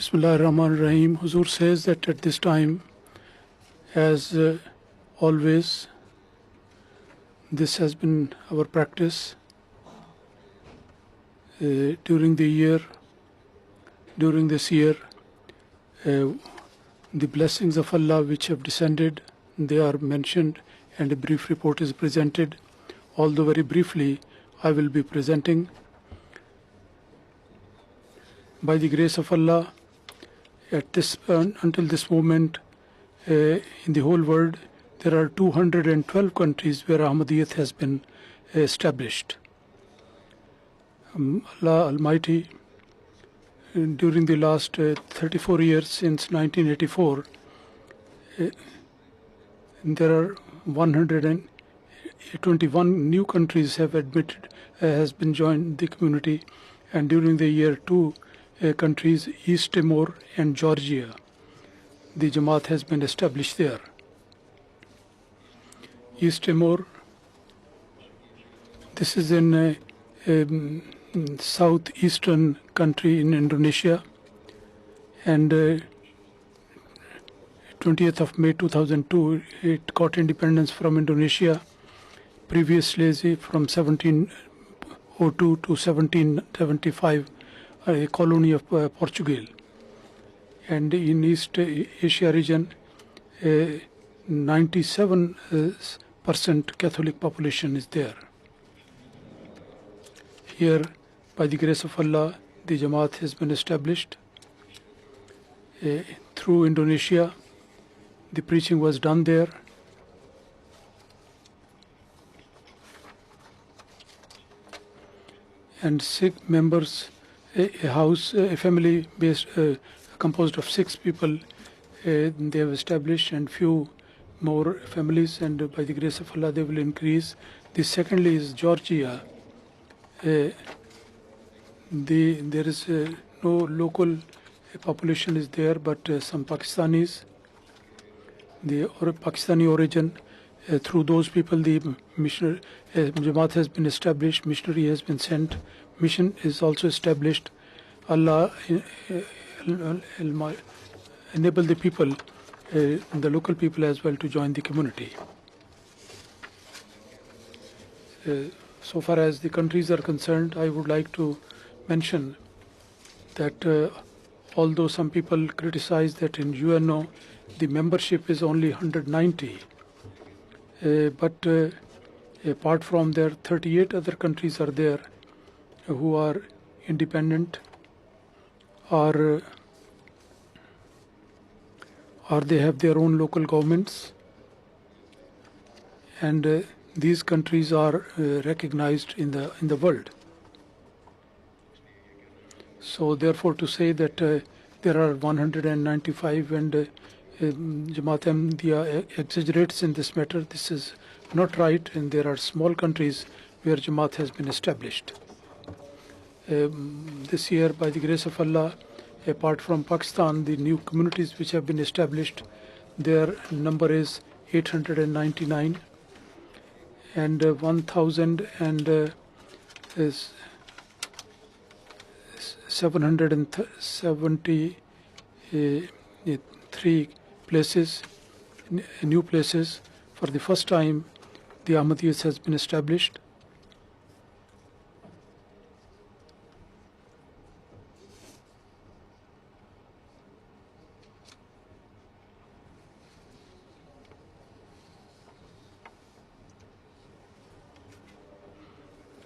Bismillah ar-Rahman ar-Rahim. Huzur says that at this time, as always, this has been our practice during this year. The blessings of Allah which have descended, they are mentioned and a brief report is presented. Although very briefly, I will be presenting. By the grace of Allah, until this moment, in the whole world, there are 212 countries where Ahmadiyyat has been established. Allah Almighty, during the last 34 years since 1984, there are 121 new countries have has been joined the community, and during the year two countries, East Timor and Georgia, the Jama'at has been established there. East Timor, this is in a southeastern country in Indonesia, and 20th of May 2002, it got independence from Indonesia. Previously, from 1702 to 1775, a colony of Portugal. And in East Asia region, 97% Catholic population is there. Here, by the grace of Allah, the Jama'at has been established. Through Indonesia, the preaching was done there. And 6 members, a family based composed of 6 people, they have established, and few more families, and by the grace of Allah they will increase. The secondly is Georgia. There is no local population is there, but some Pakistanis, the Pakistani origin. Through those people, the missionary Jama'at has been established, missionary has been sent, mission is also established. Allah enable the people, the local people as well, to join the community. So far as the countries are concerned, I would like to mention that although some people criticize that in UNO the membership is only 190, but apart from there, 38 other countries are there who are independent, or they have their own local governments, and these countries are recognized in the world. So therefore, to say that there are 195 and Jama'at Ahmadiyya exaggerates in this matter, this is not right, and there are small countries where Jama'at has been established. This year, by the grace of Allah, apart from Pakistan, the new communities which have been established, their number is 899, and 1,773 places, new places. For the first time, the Ahmadiyyat has been established.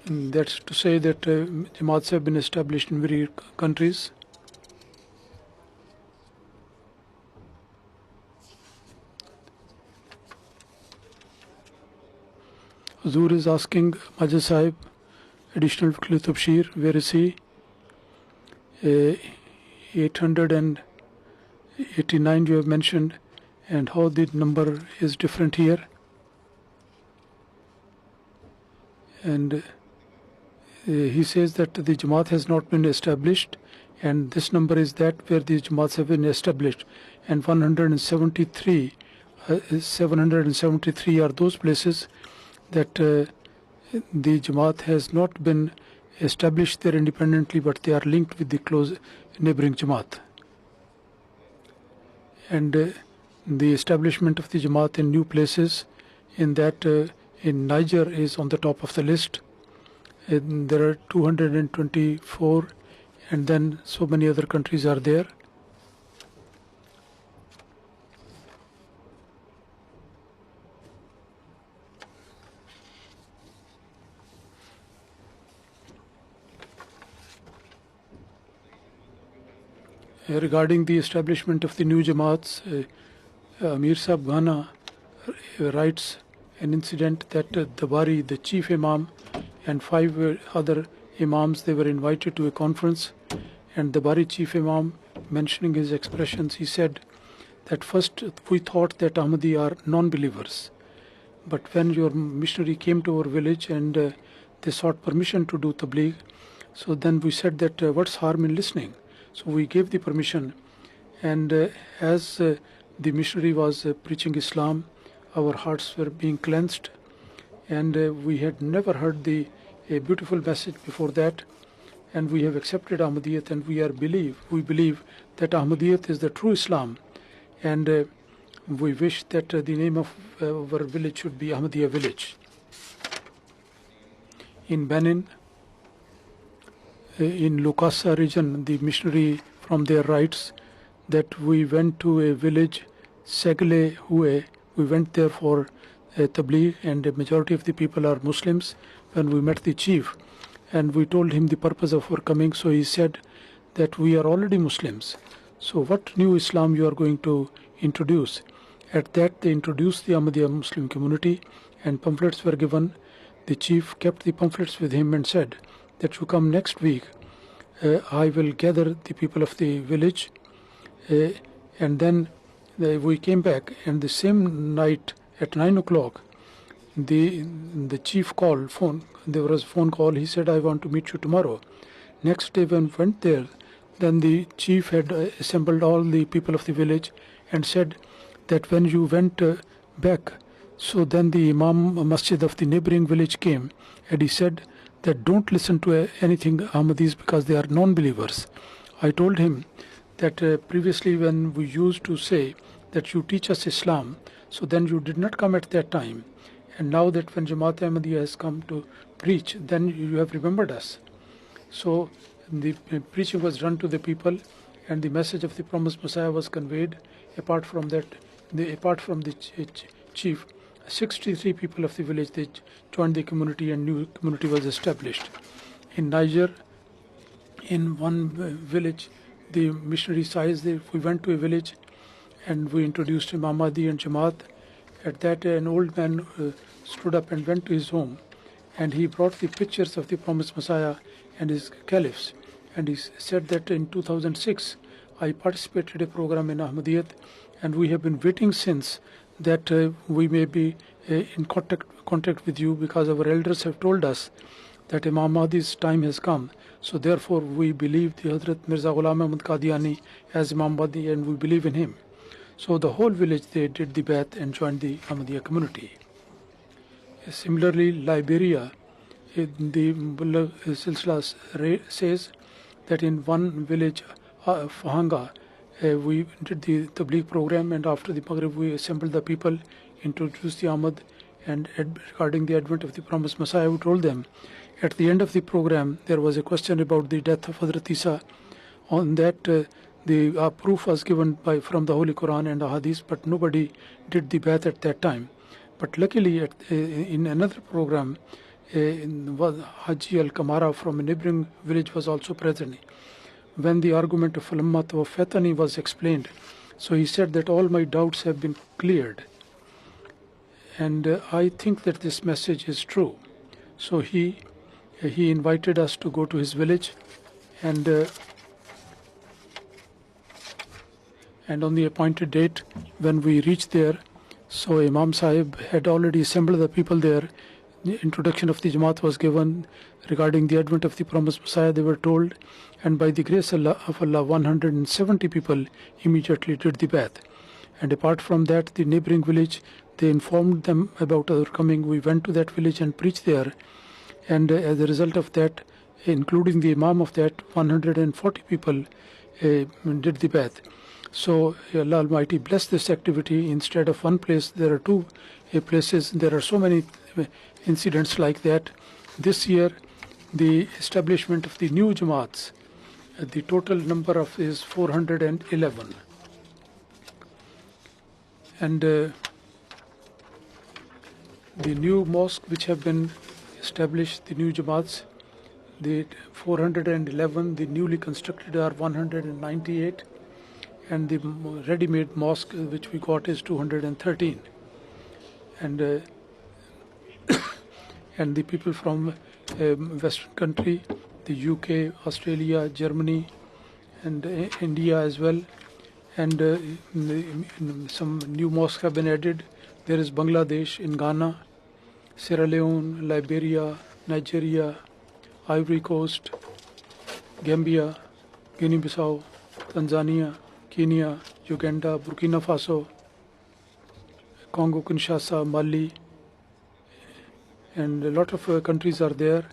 And that's to say that Jama'ats have been established in various countries. Huzur is asking Majid Sahib, additional Khalifatul Bashir, where is he? 889 you have mentioned, and how the number is different here. And he says that the Jama'at has not been established, and this number is that where the Jama'ats have been established, and 773 are those places that the Jama'at has not been established there independently, but they are linked with the close neighboring Jama'at. and the establishment of the Jama'at in new places. In that, in Niger is on the top of the list. And there are 224, and then so many other countries are there. Regarding the establishment of the new Jama'ats, Mirza Ghana writes an incident that the Bari, the chief imam, and 5 other imams, they were invited to a conference, and the Bari chief imam, mentioning his expressions, he said that first we thought that Ahmadi are non-believers, but when your missionary came to our village and they sought permission to do Tabligh, so then we said that what's harm in listening? So we gave the permission, and as the missionary was preaching Islam, our hearts were being cleansed, and we had never heard a beautiful message before that, and we have accepted Ahmadiyyat, and we believe that Ahmadiyyat is the true Islam, and we wish that the name of our village should be Ahmadiyya village. In Benin, in Lukasa region, the missionary from there writes that we went to a village, Segle Hue. We went there for a Tabligh, and the majority of the people are Muslims. When we met the chief and we told him the purpose of our coming, so he said that we are already Muslims. So what new Islam you are going to introduce? At that they introduced the Ahmadiyya Muslim community, and pamphlets were given. The chief kept the pamphlets with him and said that you come next week, I will gather the people of the village, and then we came back, and the same night at 9 o'clock the chief called phone. There was a phone call. He said, I want to meet you tomorrow. Next day when we went there, then the chief had assembled all the people of the village and said that when you went back, so then the Imam Masjid of the neighboring village came, and he said that don't listen to anything Ahmadis because they are non-believers. I told him that previously when we used to say that you teach us Islam, so then you did not come at that time, and now that when Jama'at Ahmadiyya has come to preach, then you have remembered us. So the preaching was done to the people, and the message of the promised Messiah was conveyed. Apart from that, apart from the chief, 63 people of the village, they joined the community, and new community was established. In Niger, in one village, the missionary size, we went to a village and we introduced him Ahmadi and Jama'at. At that, an old man stood up and went to his home, and he brought the pictures of the promised Messiah and his caliphs, and he said that in 2006 I participated in a program in Ahmadiyyat, and we have been waiting since that we may be in contact with you, because our elders have told us that Imam Mahdi's time has come. So therefore we believe the Hadhrat Mirza Ghulam Ahmad Qadiani as Imam Mahdi, and we believe in him. So the whole village, they did the bath and joined the Ahmadiyya community. Similarly, Liberia, the Mullah Silsila says that in one village, Fahanga, we did the Tabligh program, and after the Maghrib we assembled the people, introduced the Ahmad, and regarding the advent of the promised Messiah, we told them. At the end of the program, there was a question about the death of Hadhrat Isa. On that, the proof was given from the Holy Quran and the Hadith, but nobody did the bath at that time. But luckily, in another program, Haji Al-Kamara from a neighboring village was also present. When the argument of Falamma Tawaffatani was explained, so he said that all my doubts have been cleared. And I think that this message is true. So he invited us to go to his village, and on the appointed date, when we reached there, so Imam Sahib had already assembled the people there. The introduction of the Jama'at was given. Regarding the advent of the promised Messiah, they were told, and by the grace of Allah, 170 people immediately did the bath. And apart from that, the neighboring village, they informed them about our coming. We went to that village and preached there, and as a result of that, including the Imam of that, 140 people did the bath. So Allah Almighty bless this activity. Instead of one place, there are two places. There are so many incidents like that. This year, the establishment of the new Jama'ats, the total number of is 411. And the new mosque which have been established, the new Jama'ats, the 411, the newly constructed are 198, and the ready-made mosque which we got is 213. And and the people from Western country, the UK, Australia, Germany, and India as well. And some new mosques have been added. There is Bangladesh, in Ghana, Sierra Leone, Liberia, Nigeria, Ivory Coast, Gambia, Guinea-Bissau, Tanzania, Kenya, Uganda, Burkina Faso, Congo, Kinshasa, Mali, and a lot of countries are there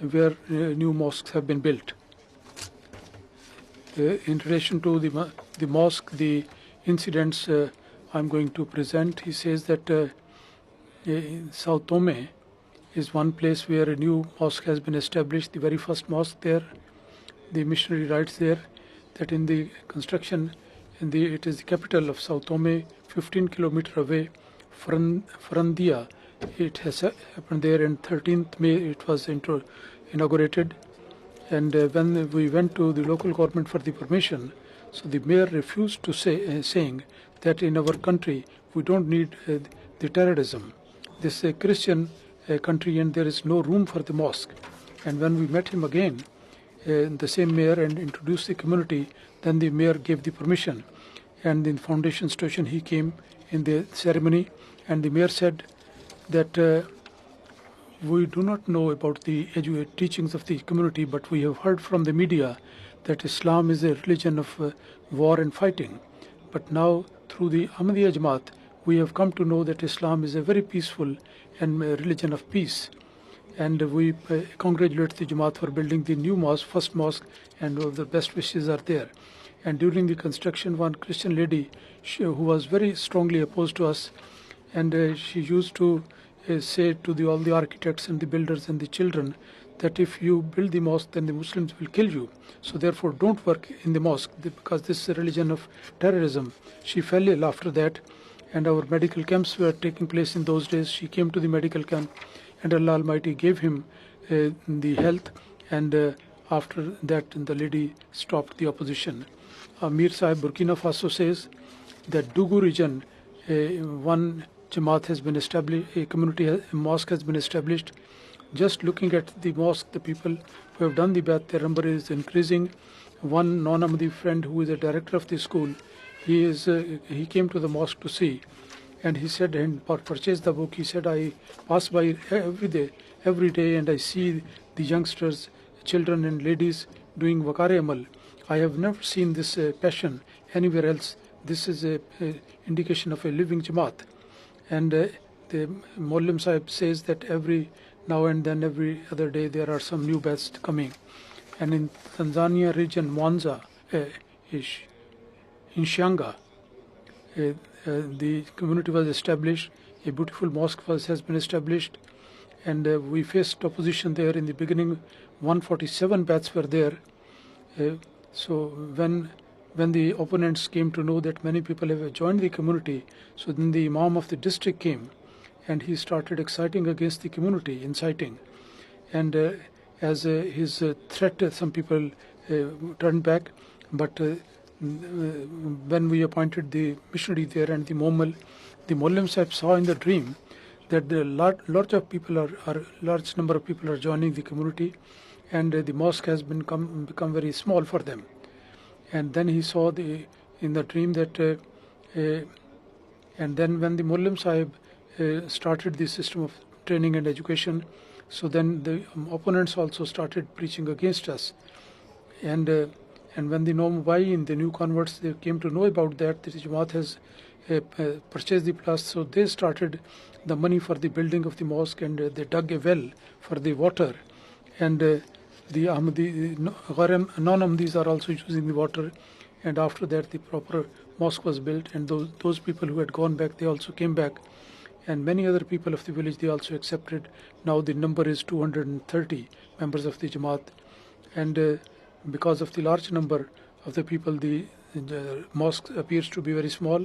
where new mosques have been built. In relation to the mosque, the incidents I'm going to present, he says that Sao Tome is one place where a new mosque has been established, the very first mosque there. The missionary writes there that in the construction, it is the capital of Sao Tome, 15 kilometers away, Frandia. It has happened there, and 13th May it was inaugurated. And when we went to the local government for the permission, so the mayor refused to saying that in our country we don't need the terrorism. This is a Christian country and there is no room for the mosque. And when we met him again, the same mayor, and introduced the community, then the mayor gave the permission. And in foundation station he came in the ceremony, and the mayor said that we do not know about the teachings of the community, but we have heard from the media that Islam is a religion of war and fighting. But now, through the Ahmadiyya Jama'at, we have come to know that Islam is a very peaceful and religion of peace. And we congratulate the Jama'at for building the new mosque, first mosque, and the best wishes are there. And during the construction, one Christian lady, who was very strongly opposed to us, and she used to say to all the architects and the builders and the children that if you build the mosque, then the Muslims will kill you. So therefore don't work in the mosque, because this is a religion of terrorism. She fell ill after that, and our medical camps were taking place in those days. She came to the medical camp, and Allah Almighty gave him the health, and after that the lady stopped the opposition. Mirza, Burkina Faso says that Dugu region, one Jama'at has been established, a mosque has been established. Just looking at the mosque, the people who have done the bath, their number is increasing. One non-Ahmadi friend who is a director of the school, he came to the mosque to see, and he said, and purchased the book. He said, I pass by every day, and I see the youngsters, children and ladies doing Wakare Amal. I have never seen this passion anywhere else. This is a indication of a living Jama'at. And the Maulana Sahib says that every now and then, every other day, there are some new baths coming. And in Tanzania region, Mwanza, in Shinyanga, the community was established. A beautiful mosque has been established, and we faced opposition there in the beginning. 147 baths were there. So when the opponents came to know that many people have joined the community, so then the Imam of the district came, and he started exciting against the community, inciting. And as his threat, some people turned back. But when we appointed the missionary there and the Maulana Sahib saw in the dream that the large number of people are joining the community, and the mosque has become very small for them. And then he saw in the dream that, and then when the Maulana Sahib started the system of training and education, so then the opponents also started preaching against us. And when the Nomabai, the new converts, they came to know about that, the Jama'at has purchased the plus, so they started the money for the building of the mosque, and they dug a well for the water. And the non-Ahmadis are also using the water, and after that the proper mosque was built, and those people who had gone back, they also came back, and many other people of the village, they also accepted. Now the number is 230 members of the Jama'at, and because of the large number of the people, the mosque appears to be very small,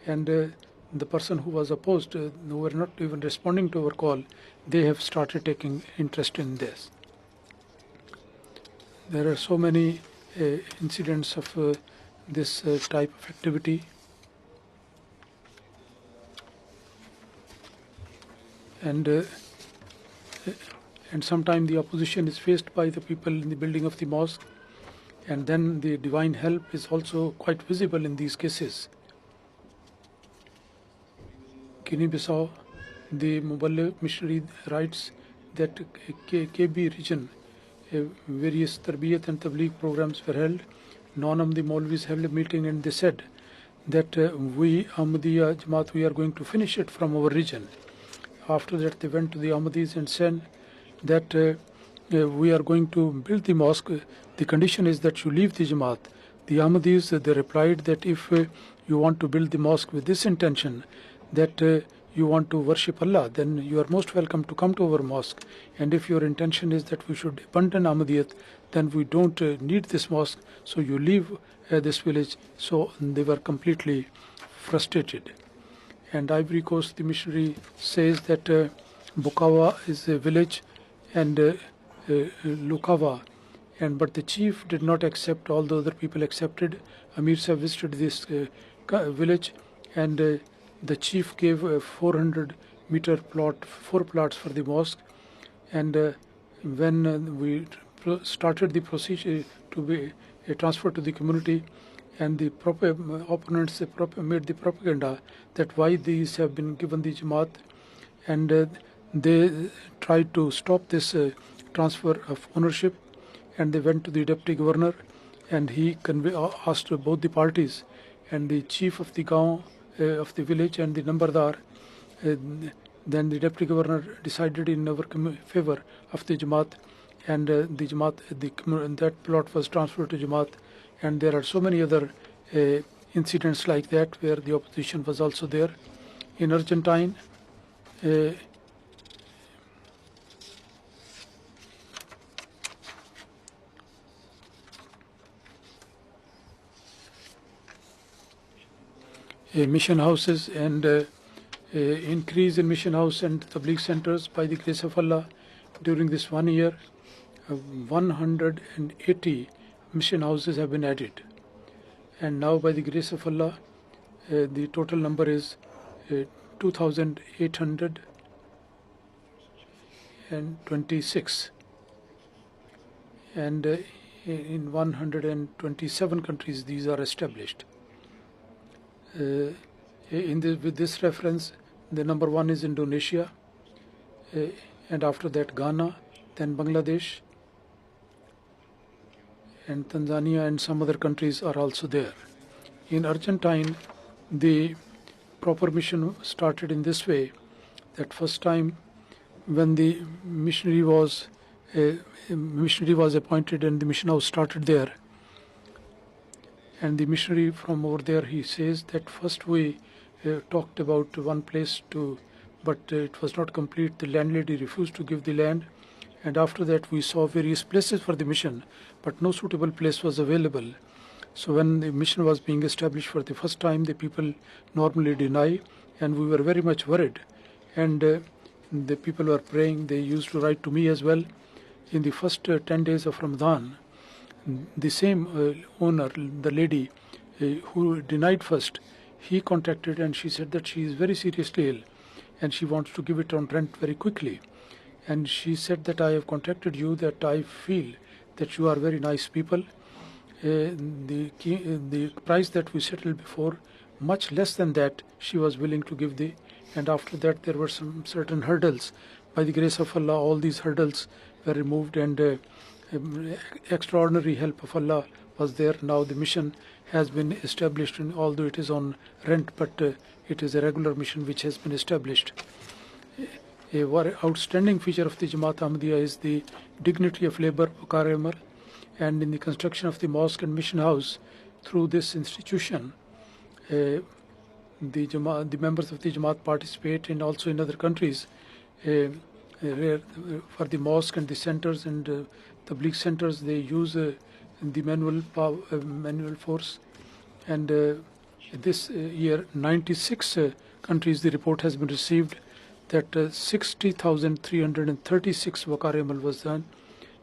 and the person who was opposed, who were not even responding to our call, they have started taking interest in this. There are so many incidents of this type of activity, and sometimes the opposition is faced by the people in the building of the mosque, and then the divine help is also quite visible in these cases. Guinea-Bissau, the Muballigh missionary writes that KB region, various Tarbiyat and Tabligh programs were held. None of the Maulvis held a meeting, and they said that we Ahmadiyya Jama'at, we are going to finish it from our region. After that, they went to the Ahmadis and said that we are going to build the mosque. The condition is that you leave the Jama'at. The Ahmadis, they replied that if you want to build the mosque with this intention, that you want to worship Allah, then you are most welcome to come to our mosque. And if your intention is that we should abandon Ahmadiyyat, then we don't need this mosque, so you leave this village. So they were completely frustrated. And Ivory Coast, the missionary says that Bukawa is a village, and Lukawa, but the chief did not accept. All the other people accepted. Mirza visited this village, and the chief gave a 400-meter plot, 4 plots for the mosque. And when we started the procedure to be transferred to the community, and the opponents made the propaganda that why these have been given the Jama'at, and they tried to stop this transfer of ownership, and they went to the deputy governor, and he asked both the parties, and the chief of the gaon, of the village, and the Nambardar. Then the deputy governor decided in our favor of the Jama'at, and the Jama'at, that plot was transferred to Jama'at. And there are so many other incidents like that where the opposition was also there. In Argentine, a mission houses and increase in mission house and Tabligh centers by the grace of Allah. During this 1 year, 180 mission houses have been added, and now by the grace of Allah, the total number is 2,826, and in 127 countries these are established. With this reference, the number 1 is Indonesia, and after that Ghana, then Bangladesh, and Tanzania, and some other countries are also there. In Argentine, the proper mission started in this way, that first time when the missionary was appointed and the mission house started there, and the missionary from over there, he says that first we talked about one place but it was not complete. The landlady refused to give the land, and after that we saw various places for the mission, but no suitable place was available. So when the mission was being established for the first time, the people normally deny, and we were very much worried. And the people were praying. They used to write to me as well. In the first 10 days of Ramadan, the same owner, the lady who denied first, he contacted, and she said that she is very seriously ill and she wants to give it on rent very quickly. And she said that I have contacted you, that I feel that you are very nice people. The price that we settled before, much less than that, she was willing to give and after that there were some certain hurdles. By the grace of Allah, all these hurdles were removed, and extraordinary help of Allah was there. Now the mission has been established, and although it is on rent, but it is a regular mission which has been established. A very outstanding feature of the Jama'at Ahmadiyya is the dignity of labor, and in the construction of the mosque and mission house, through this institution, the members of the Jama'at participate, and also in other countries for the mosque and the centers and Tabligh centers, they use the manual force. And this year, 96 countries, the report has been received that 60,336 Waqar Amal was done,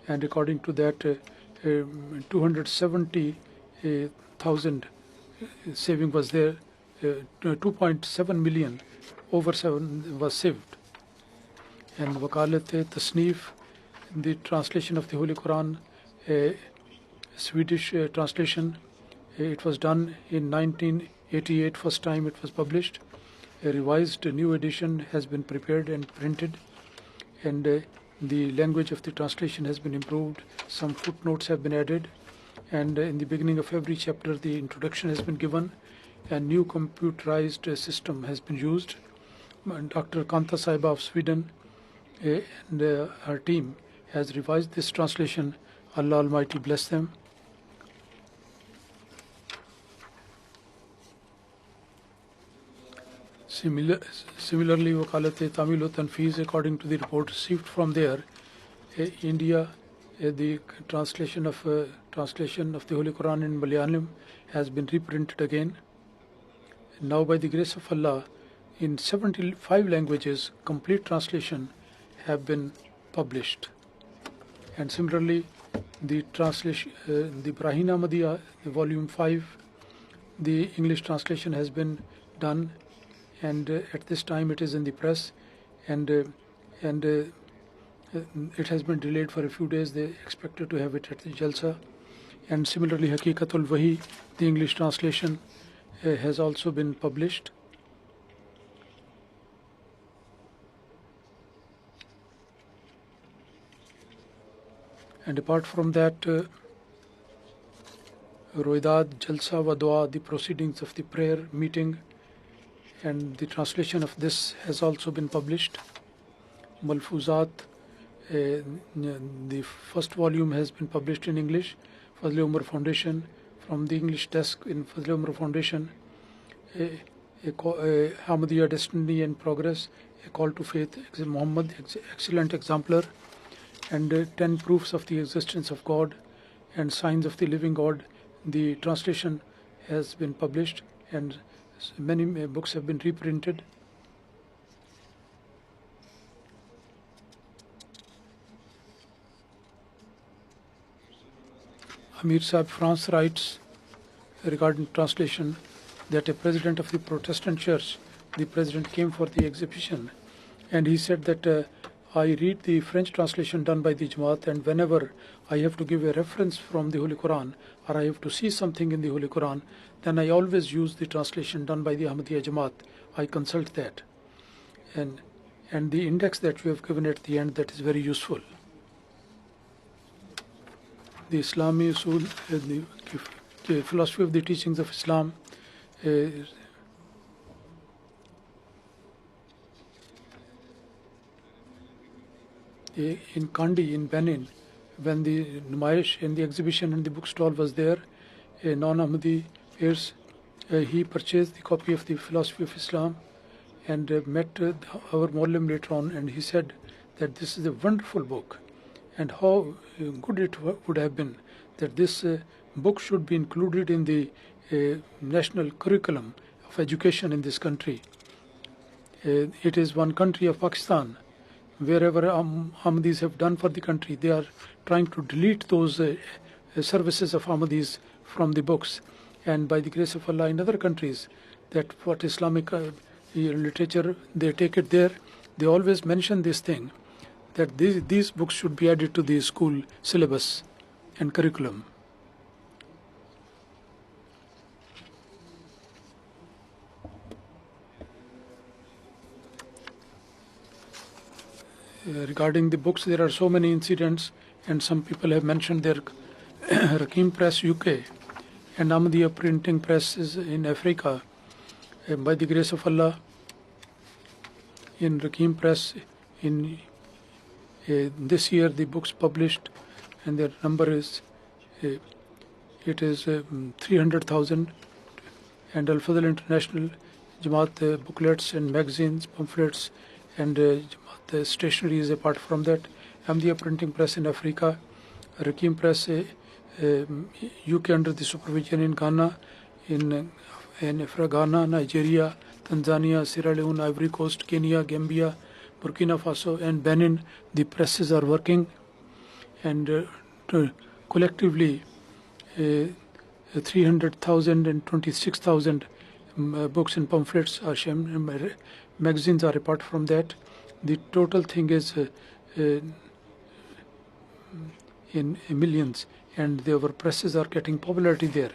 and according to that, 270,000 saving was there, 2.7 million over 7 was saved. And Wakalat Tasnif, the translation of the Holy Quran, Swedish translation, it was done in 1988, first time it was published. A revised new edition has been prepared and printed, and the language of the translation has been improved. Some footnotes have been added, and in the beginning of every chapter the introduction has been given. A new computerized system has been used. Dr. Kanta Saiba of Sweden and her team has revised this translation. Allah Almighty bless them. Similarly, Wakalat Tamil wa Tanfiz, according to the report received from there, India, the translation of the Holy Quran in Malayalam has been reprinted again. Now, by the grace of Allah, in 75 languages, complete translation have been published. And similarly, the translation, the Brahina Ahmadiyya, volume 5, the English translation has been done, and at this time it is in the press, and it has been delayed for a few days. They expected to have it at the Jalsa. And similarly, Hadeeqatul, the English translation, has also been published. And apart from that, Roidad, Jalsa wa Dua, the proceedings of the prayer meeting, and the translation of this has also been published. Malfuzat, the first volume has been published in English. Fazl Umar Foundation, from the English desk in Fazl Umar Foundation, Ahmadiyya Destiny and Progress, a call to faith, Muhammad, excellent exemplar, and 10 proofs of the existence of God and signs of the living God. The translation has been published, and many books have been reprinted. Amir Sahib France writes regarding translation that a president of the Protestant church, the president came for the exhibition, and he said that I read the French translation done by the Jama'at, and whenever I have to give a reference from the Holy Quran, or I have to see something in the Holy Quran, then I always use the translation done by the Ahmadiyya Jama'at. I consult that. And the index that you have given at the end, that is very useful. The Islami Usul, the philosophy of the teachings of Islam, in Kandy, in Benin, when the Numaish and the exhibition and the bookstall was there, a non-Ahmadi Pierce, he purchased the copy of the philosophy of Islam and met our Mawlim later on, and he said that this is a wonderful book, and how good it would have been that this book should be included in the national curriculum of education in this country. It is one country of Pakistan. Wherever Ahmadis have done for the country, they are trying to delete those services of Ahmadis from the books. And by the grace of Allah, in other countries, that what Islamic literature, they take it there, they always mention this thing, that these books should be added to the school syllabus and curriculum. Regarding the books, there are so many incidents, and some people have mentioned their Rakim Press UK and Ahmadiyya printing presses in Africa. By the grace of Allah, in Rakim Press, in this year the books published, and their number is it is 300,000, and Al-Fadl International, Jama'at booklets and magazines, pamphlets, and Jama'at stationery is apart from that. Ahmadiyya printing press in Africa, Rakim press, UK under the supervision in Ghana, in Ghana, Nigeria, Tanzania, Sierra Leone, Ivory Coast, Kenya, Gambia, Burkina Faso, and Benin. The presses are working, and collectively 300,000 and 26,000 books and pamphlets are magazines are apart from that. The total thing is in millions, and their presses are getting popularity there.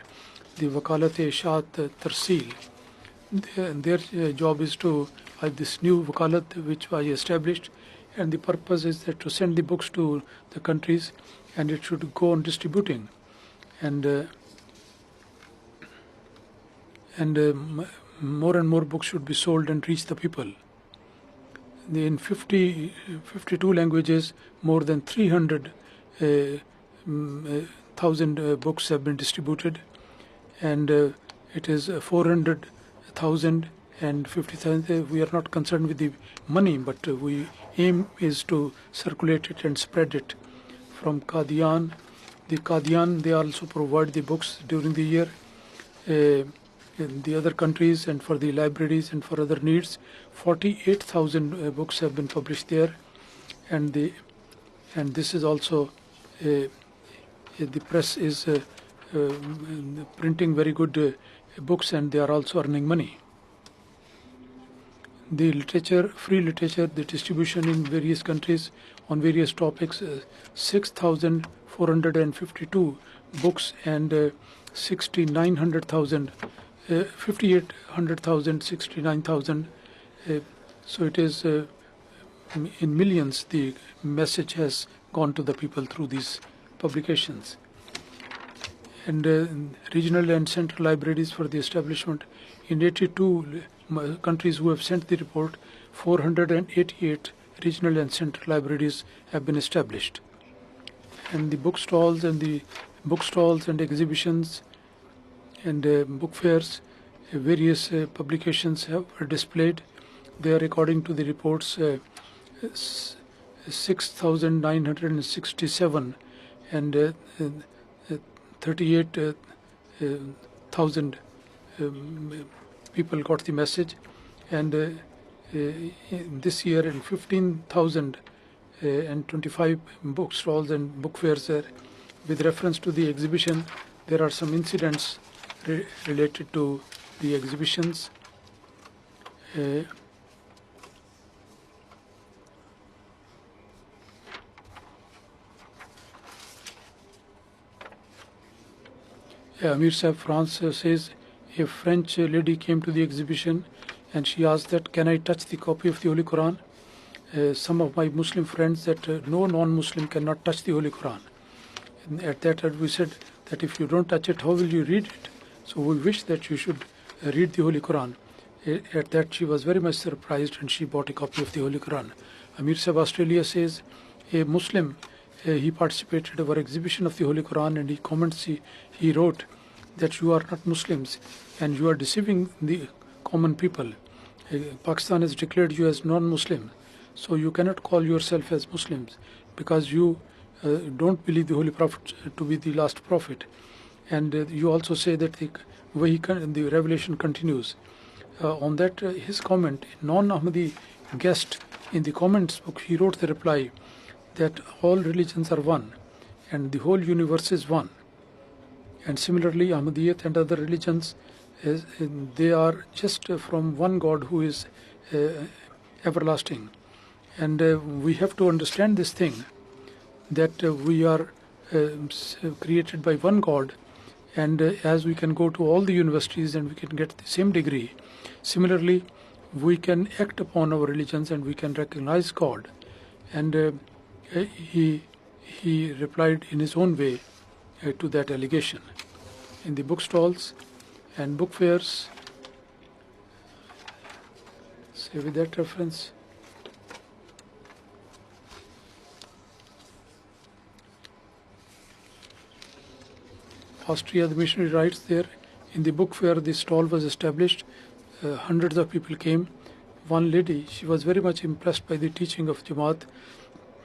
The Wakalat-e-Ishaat Tarsil, their job is to this new Wakalat which was established, and the purpose is that to send the books to the countries, and it should go on distributing, and more and more books should be sold and reach the people. In 52 languages, more than 300,000 books have been distributed, and it is 400,000 and 50,000. We are not concerned with the money, but we aim is to circulate it and spread it from Qadian. The Qadian, they also provide the books during the year in the other countries, and for the libraries and for other needs. 48,000 books have been published there, and this is also the press is printing very good books, and they are also earning money. The literature, free literature, the distribution in various countries on various topics, 6,452 books and 6,900,000, 5,800,000, 69,000. So it is in millions the message has gone to the people through these publications. And regional and central libraries for the establishment in 82 countries who have sent the report, 488 regional and central libraries have been established. And the bookstalls and exhibitions and book fairs, various publications are displayed. They are, according to the reports, 6,967 and 38,000 people got the message, and this year in 15,000 and 25 bookstalls and book fairs there. With reference to the exhibition, there are some incidents related to the exhibitions. Mirza, France says, a French lady came to the exhibition and she asked that, can I touch the copy of the Holy Quran? Some of my Muslim friends that no non-Muslim cannot touch the Holy Quran. And at that we said that if you don't touch it, how will you read it? So we wish that you should read the Holy Quran. At that she was very much surprised and she bought a copy of the Holy Quran. Amir Sahib, Australia says, a Muslim, he participated in our exhibition of the Holy Quran, and he comments, he wrote that you are not Muslims and you are deceiving the common people. Pakistan has declared you as non-Muslim, so you cannot call yourself as Muslims because you don't believe the Holy Prophet to be the last prophet. And you also say that the revelation continues. On that, his comment, non-Ahmadi guest in the comments book, he wrote the reply that all religions are one and the whole universe is one. And similarly, Ahmadiyyat and other religions, they are just from one God who is everlasting. And we have to understand this thing, that we are created by one God, and as we can go to all the universities and we can get the same degree, similarly we can act upon our religions and we can recognize God. And he replied in his own way to that allegation. In the bookstalls and book fairs, say with that reference, Austria, the missionary writes there, in the book where the stall was established, hundreds of people came. One lady, she was very much impressed by the teaching of Jama'at,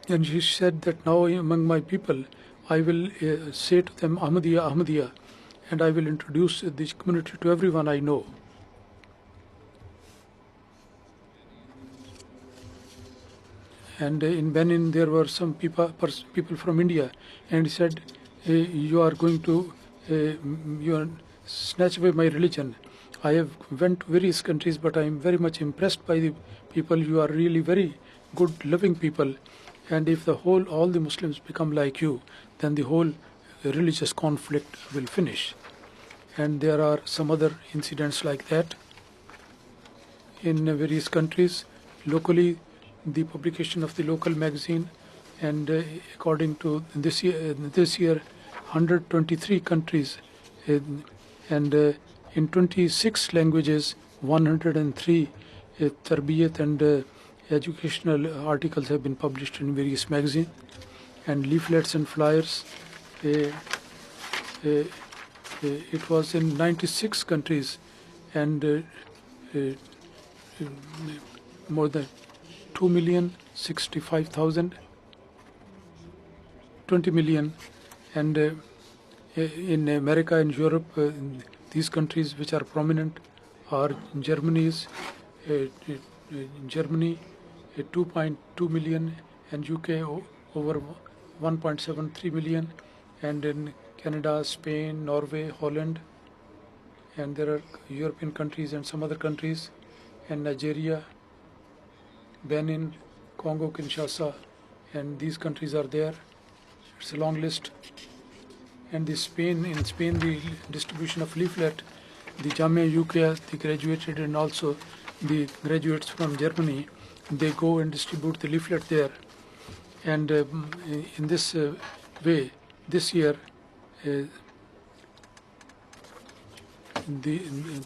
and she said that now among my people, I will say to them Ahmadiyya, Ahmadiyya, and I will introduce this community to everyone I know. And in Benin there were some people from India, and he said, you are going to snatch away my religion. I have went to various countries, but I am very much impressed by the people. You are really very good, loving people, and if all the Muslims become like you, then the whole religious conflict will finish. And there are some other incidents like that in various countries. Locally, the publication of the local magazine, and according to this year 123 countries, and in 26 languages, 103 tarbiyat and educational articles have been published in various magazines, and leaflets and flyers. It was in 96 countries, and more than 2,065,000, 20 million, and in America and Europe, these countries which are prominent are Germany, 2.2 million, and UK over 1.73 million, and in Canada, Spain, Norway, Holland, and there are European countries and some other countries, and Nigeria, Benin, Congo, Kinshasa, and these countries are there. It's a long list. And in Spain, the distribution of leaflet, the Jamia UK, the graduated, and also the graduates from Germany, they go and distribute the leaflet there. And in this way, this year,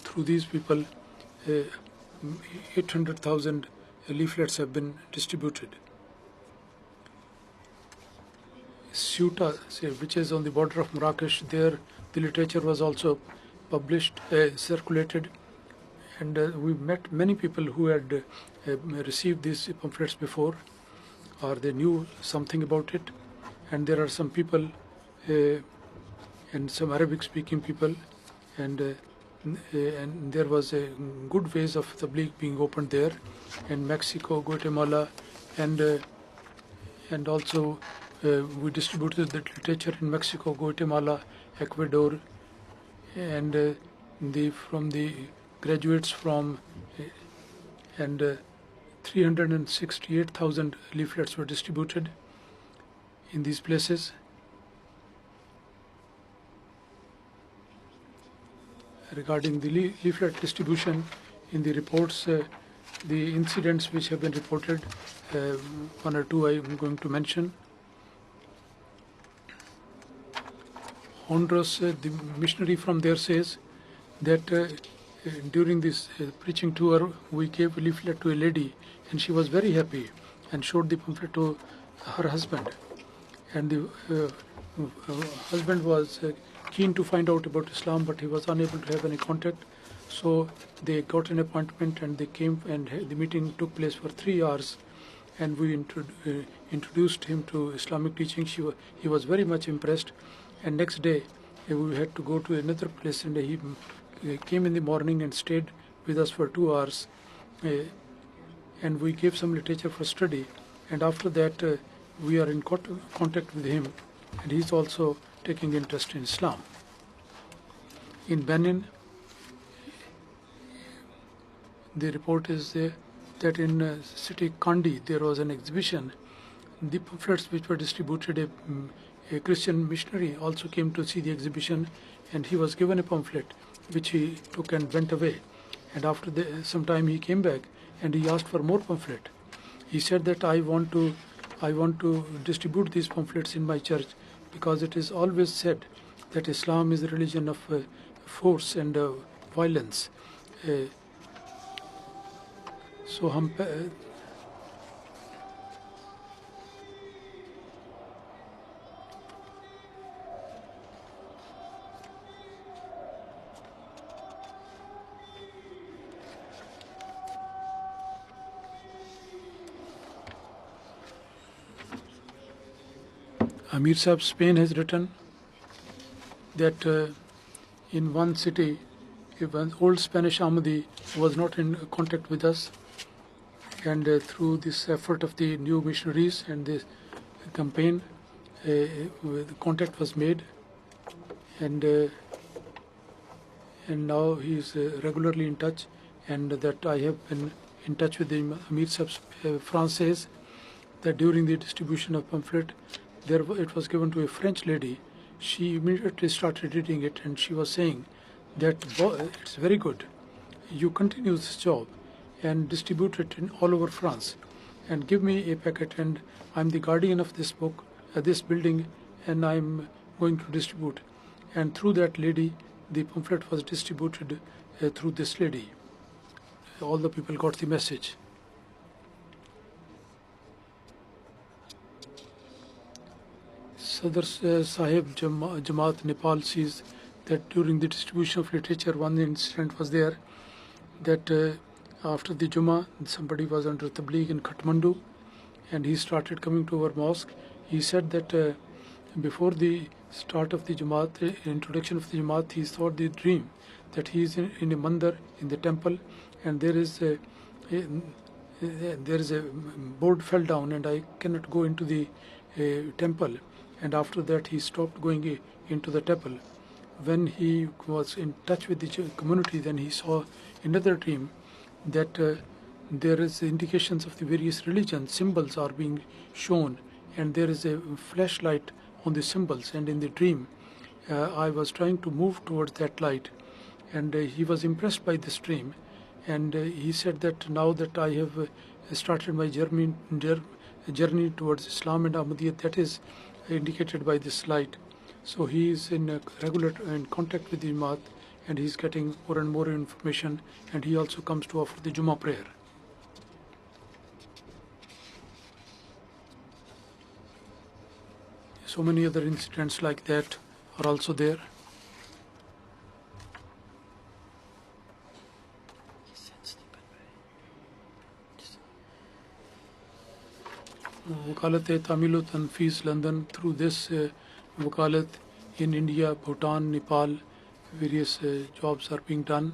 through these people, 800,000 leaflets have been distributed. Ceuta, which is on the border of Marrakesh, there the literature was also published, circulated, and we met many people who had received these pamphlets before, or they knew something about it. And there are some people, and some Arabic-speaking people, and there was a good ways of Tabligh being opened there in Mexico, Guatemala, and also we distributed the literature in Mexico, Guatemala, Ecuador, and from the graduates from, and 368,000 leaflets were distributed in these places. Regarding the leaflet distribution, in the reports, the incidents which have been reported, one or two I am going to mention. Honduras, the missionary from there says that during this preaching tour, we gave a leaflet to a lady, and she was very happy and showed the pamphlet to her husband. And the husband was keen to find out about Islam, but he was unable to have any contact. So they got an appointment, and they came, and the meeting took place for 3 hours, and we introduced him to Islamic teaching. He was very much impressed, and next day we had to go to another place, and he came in the morning and stayed with us for 2 hours, and we gave some literature for study, and after that we are in contact with him, and he's also taking interest in Islam. In Benin, the report is that in city Kandy there was an exhibition. The pamphlets which were distributed, a Christian missionary also came to see the exhibition, and he was given a pamphlet which he took and went away. And after some time he came back, and he asked for more pamphlet. He said that I want to distribute these pamphlets in my church, because it is always said that Islam is a religion of force and violence. Amir Sahib Spain has written that in one city, an old Spanish Ahmadi was not in contact with us, and through this effort of the new missionaries and this campaign, contact was made, and now he is regularly in touch, and that I have been in touch with the Amir Sahib. France says that during the distribution of pamphlet, it was given to a French lady. She immediately started reading it, and she was saying that it's very good. You continue this job and distribute it all over France, and give me a packet, and I'm the guardian of this book, this building, and I'm going to distribute. And through that lady, the pamphlet was distributed through this lady. All the people got the message. Sadr Sahib Jama'at Nepal sees that during the distribution of literature, one incident was there that after the Jummah, somebody was under Tabligh in Kathmandu, and he started coming to our mosque. He said that before the start of the Jama'at, introduction of the Jama'at, he saw the dream that he is in a mandir, in the temple, and there is a board fell down, and I cannot go into the temple. And after that, he stopped going into the temple. When he was in touch with the community, then he saw another dream that there is indications of the various religions. Symbols are being shown, and there is a flashlight on the symbols. And in the dream, I was trying to move towards that light, and he was impressed by this dream. And he said that now that I have started my journey towards Islam and Ahmadiyyat, that is indicated by this light. So he is in regular contact with the Jama'at, and he is getting more and more information, and he also comes to offer the Jummah prayer. So many other incidents like that are also there. Wakalat-e-Tamilu Tanfiz London, through this Wakalat in India, Bhutan, Nepal, various jobs are being done.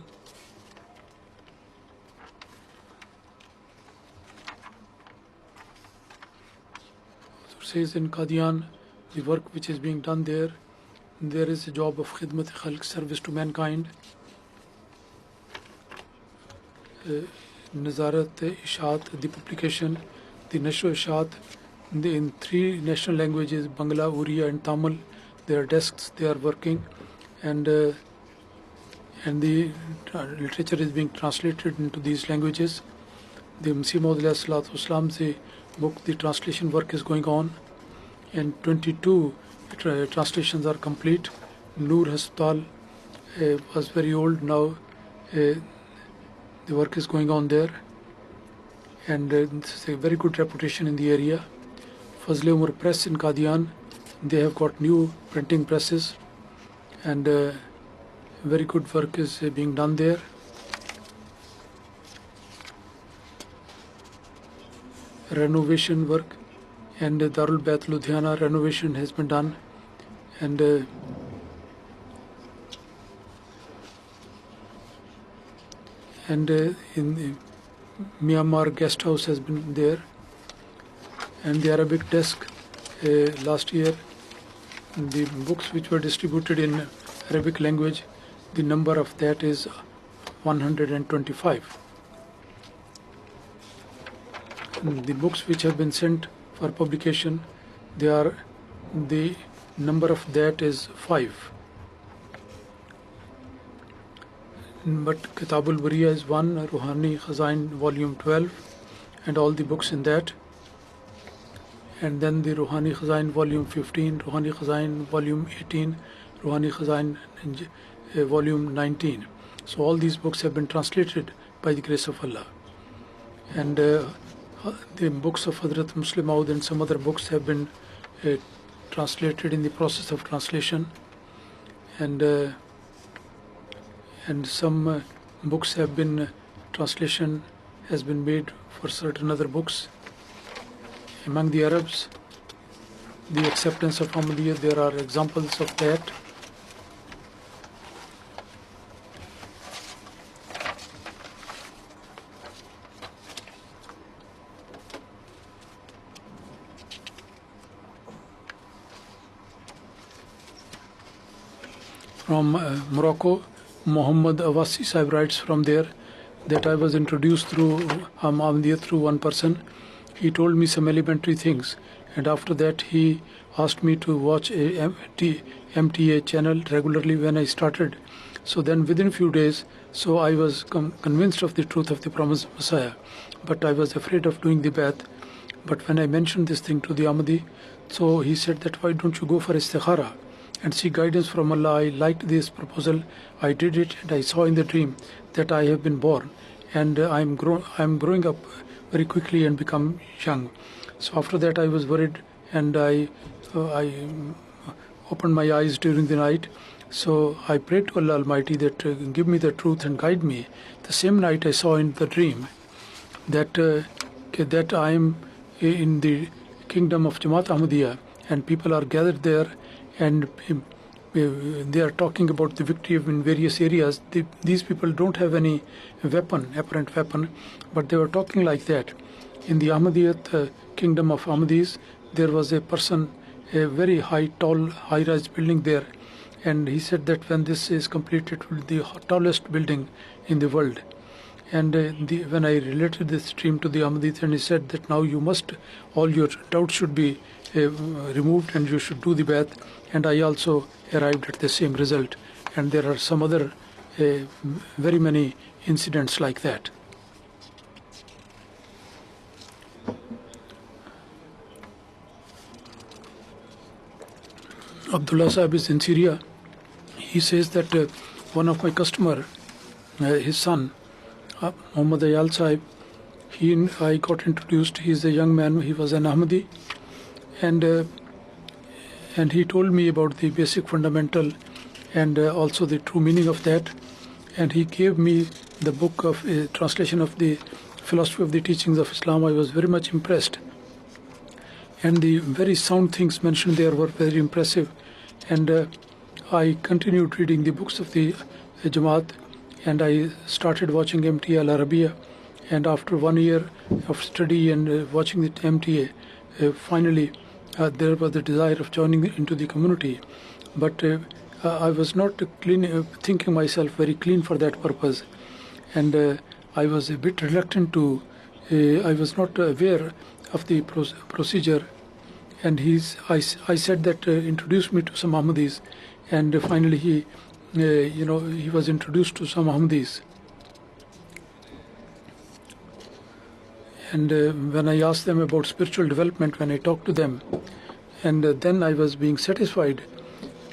It says in Qadian, the work which is being done there is a job of Khidmat Khalq, service to mankind. Nazarat Ishat, the publication, the Nashr Ishat, in 3 national languages, Bangla, Uriya and Tamil. There are desks, they are working, and the literature is being translated into these languages. The Massih Maud's book, the translation work is going on, and 22 translations are complete. Noor Hospital was very old, now the work is going on there, and this is a very good reputation in the area. Fazle Umar Press in Qadian, they have got new printing presses, and very good work is being done there. Renovation work, and Darul Bayt Ludhiana renovation has been done, and in Myanmar guest house has been there, and the Arabic desk last year, the books which were distributed in Arabic language, the number of that is 125. The books which have been sent for publication, the number of that is 5. But Kitabul Bariya is 1, Ruhani Khazain volume 12, and all the books in that. And then the Ruhani Khazain volume 15, Ruhani Khazain volume 18, Ruhani Khazain volume 19. So all these books have been translated by the grace of Allah. And the books of Hadhrat Muslim Maud and some other books have been translated in the process of translation. And some books have been, translation has been made for certain other books. Among the Arabs, the acceptance of Ahmadiyya. There are examples of that. From Morocco, Muhammad Awasi Sahib writes from there that I was introduced through Ahmadiyya through one person. He told me some elementary things, and after that he asked me to watch a MTA channel regularly when I started. So then within a few days, so I was convinced of the truth of the promised Messiah, but I was afraid of doing the Bai'at. But when I mentioned this thing to the Ahmadi, so he said that why don't you go for istikhara and seek guidance from Allah. I liked this proposal. I did it, and I saw in the dream that I have been born, and I'm growing up very quickly and become young. So after that I was worried, and I opened my eyes during the night. So I prayed to Allah Almighty that give me the truth and guide me. The same night I saw in the dream that I am in the kingdom of Jama'at Ahmadiyya, and people are gathered there, and they are talking about the victory in various areas. These people don't have any apparent weapon, but they were talking like that. In the Ahmadiyyat kingdom of Ahmadis, there was a person, a very tall, high-rise building there, and he said that when this is completed, it will be the tallest building in the world. And when I related this dream to the Ahmadis, and he said that now all your doubts should be removed, and you should do the Bai'at. And I also arrived at the same result. And there are some other very many incidents like that. Abdullah Sahib is in Syria. He says that one of my customer, his son, Muhammad Ayal Sahib, I got introduced. He is a young man. He was an Ahmadi, and he told me about the basic fundamental and also the true meaning of that. And he gave me the book of translation of the philosophy of the teachings of Islam. I was very much impressed, and the very sound things mentioned there were very impressive. And I continued reading the books of the Jama'at, and I started watching MTA Al Arabiya. And after 1 year of study and watching the MTA, finally there was the desire of joining into the community. But I was not thinking myself very clean for that purpose, and I was a bit reluctant to. I was not aware of the procedure, and I said that introduce me to some Ahmadis, and finally he was introduced to some Ahmadis. And when I asked them about spiritual development, when I talked to them, and then I was being satisfied,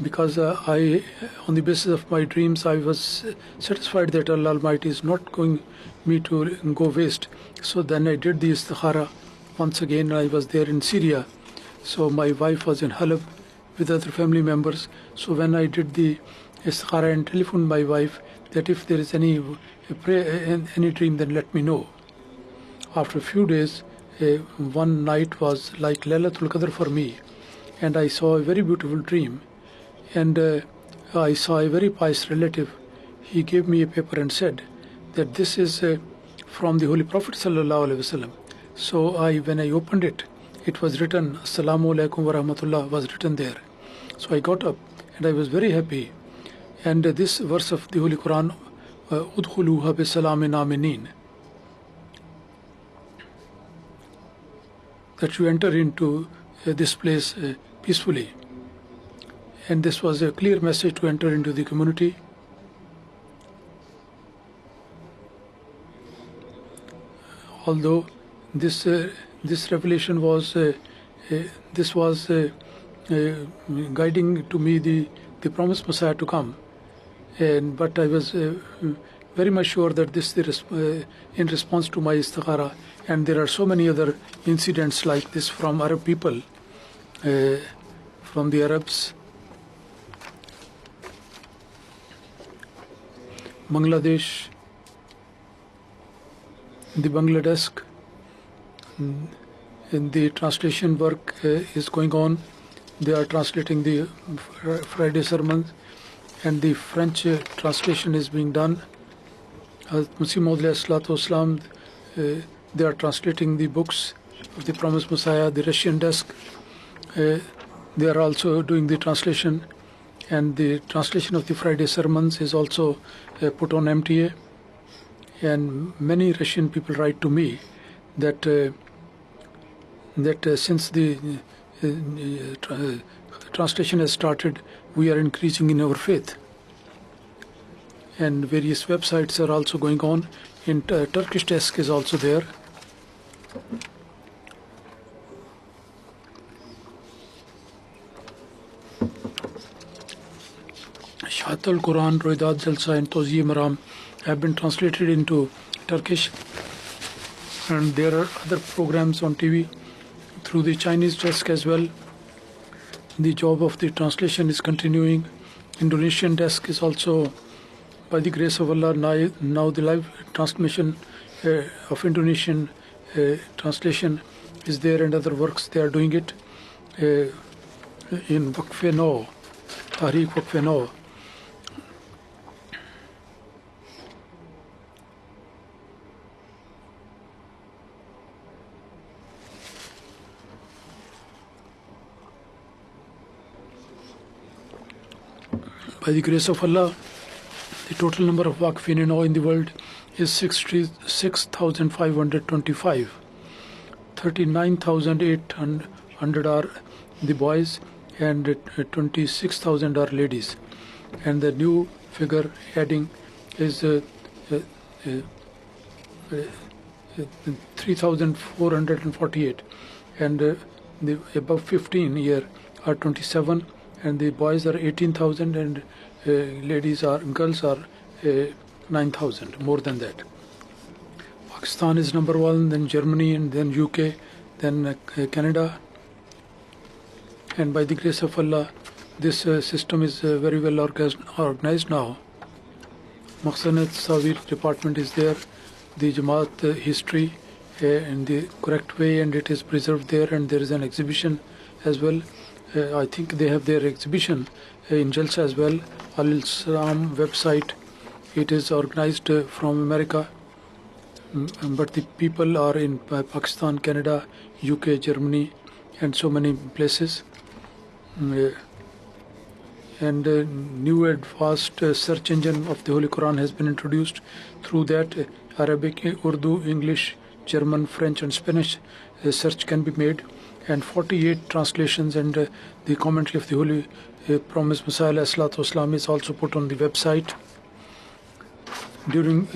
because on the basis of my dreams, I was satisfied that Allah Almighty is not going me to go waste. So then I did the istikhara once again. I was there in Syria. So my wife was in Halab with other family members. So when I did the istikhara and telephoned my wife that if there is any dream, then let me know. After a few days, one night was like Laylatul Qadr for me, and I saw a very beautiful dream. And I saw a very pious relative. He gave me a paper and said that this is from the Holy Prophet Sallallahu Alaihi Wasallam. So when I opened it, it was written, Assalamu alaikum wa rahmatullah was written there. So I got up and I was very happy. And this verse of the Holy Quran, Udkhuluha bi salamin aminin, that you enter into this place peacefully. And this was a clear message to enter into the community. Although this revelation was guiding to me the promised Messiah to come, but I was very much sure that this is in response to my istikhara. And there are so many other incidents like this from Arab people, from the Arabs, Bangladesh, the Bangladesh. And the translation work is going on, they are translating the Friday sermons, and the French translation is being done. Massih Maud, they are translating the books of the Promised Messiah. The Russian desk, they are also doing the translation, and the translation of the Friday sermons is also put on MTA. And many Russian people write to me that since the translation has started, we are increasing in our faith. And various websites are also going on. In Turkish desk is also there. Shahatul Quran, Roidat Jalsa, and Tawziye Maram have been translated into Turkish, and there are other programs on TV through the Chinese desk as well. The job of the translation is continuing. Indonesian desk is also, by the grace of Allah, now the live transmission of Indonesian translation is there, and other works they are doing it in Waqf No, Tahriq Waqf No. By the grace of Allah, the total number of Waqfin now in the world is 6,525. 39,800 are the boys, and 26,000 are ladies. And the new figure adding is 3,448. And the above 15 year are 27, and the boys are 18,000, and girls are 9,000, more than that. Pakistan is number one, then Germany, and then UK, then Canada. And by the grace of Allah, this system is very well organized now. Maqsanat Sawir department is there, the Jama'at history in the correct way, and it is preserved there, and there is an exhibition as well. I think they have their exhibition in Jalsa as well. Al-Islam website, it is organized from America, but the people are in Pakistan, Canada, UK, Germany, and so many places. And new advanced search engine of the Holy Quran has been introduced. Through that, Arabic, Urdu, English, German, French, and Spanish search can be made. And 48 translations and the commentary of the Holy Promised Messiah ﷺ is also put on the website. During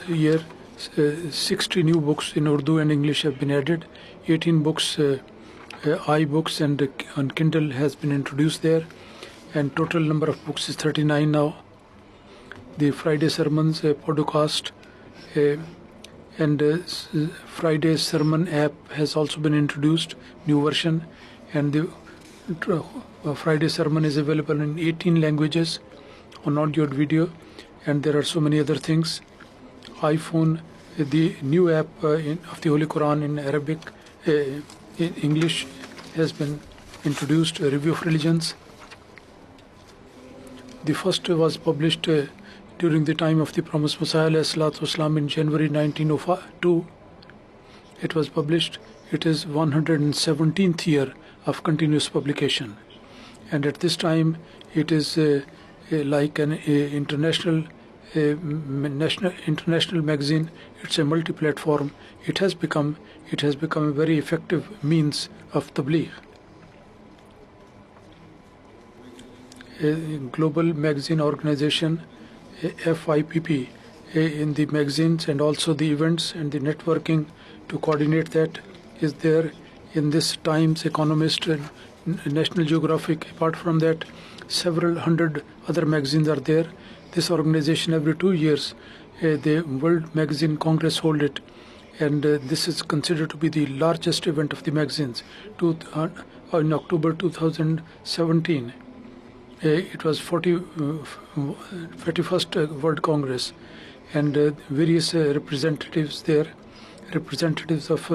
year, 60 new books in Urdu and English have been added. 18 books, iBooks and on Kindle has been introduced there, and total number of books is 39 now. The Friday sermons podcast and Friday sermon app has also been introduced, new version, and the Friday sermon is available in 18 languages on audio and video, and there are so many other things. iPhone, the new app of the Holy Quran in Arabic, in English has been introduced. Review of Religions. The first was published during the time of the Promised Messiah ﷺ in January 1902. It was published. It is 117th year of continuous publication, and at this time it is like an international magazine. It's a multi-platform. It has become a very effective means of Tabligh. A global magazine organization, FIPP, in the magazines and also the events and the networking to coordinate that is there. In this Times, Economist, and National Geographic. Apart from that, several hundred other magazines are there. This organization, every 2 years, the World Magazine Congress hold it, and this is considered to be the largest event of the magazines. In October 2017, it was 41st World Congress, and various representatives there, representatives of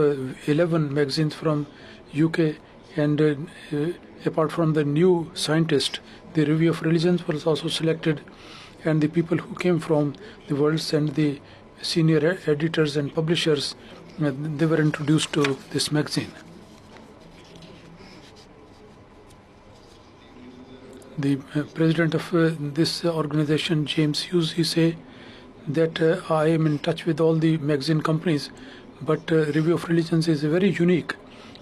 11 magazines from UK, And apart from the new scientist, the review of religions was also selected, and the people who came from the worlds and the senior editors and publishers, they were introduced to this magazine. The president of this organization, James Hughes, he say that I am in touch with all the magazine companies, but Review of Religions is very unique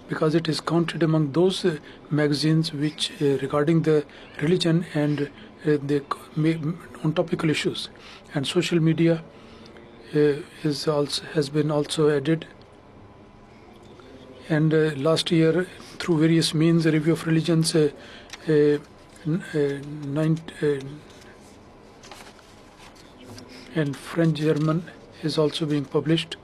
because it is counted among those magazines which regarding the religion and on topical issues, and social media has been also added. And last year, through various means, a Review of Religions and French German is also being published.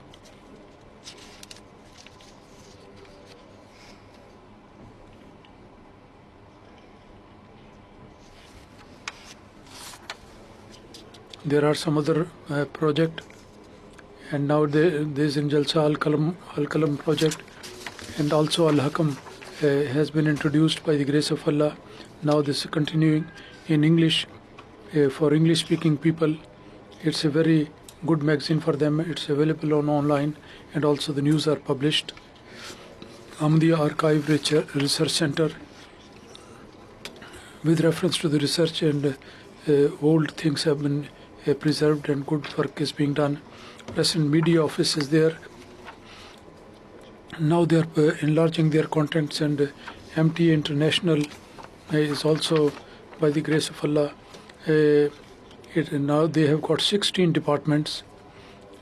There are some other project, and now there is in Jalsa Al-Kalam project, and also Al-Hakam has been introduced by the grace of Allah. Now this is continuing in English for English-speaking people. It's a very good magazine for them. It's available on online, and also the news are published. Ahmadiyya Archive Research Center, with reference to the research and old things have been preserved and good work is being done. Press and media office is there. Now they are enlarging their contents, and MTA International is also, by the grace of Allah, now they have got 16 departments,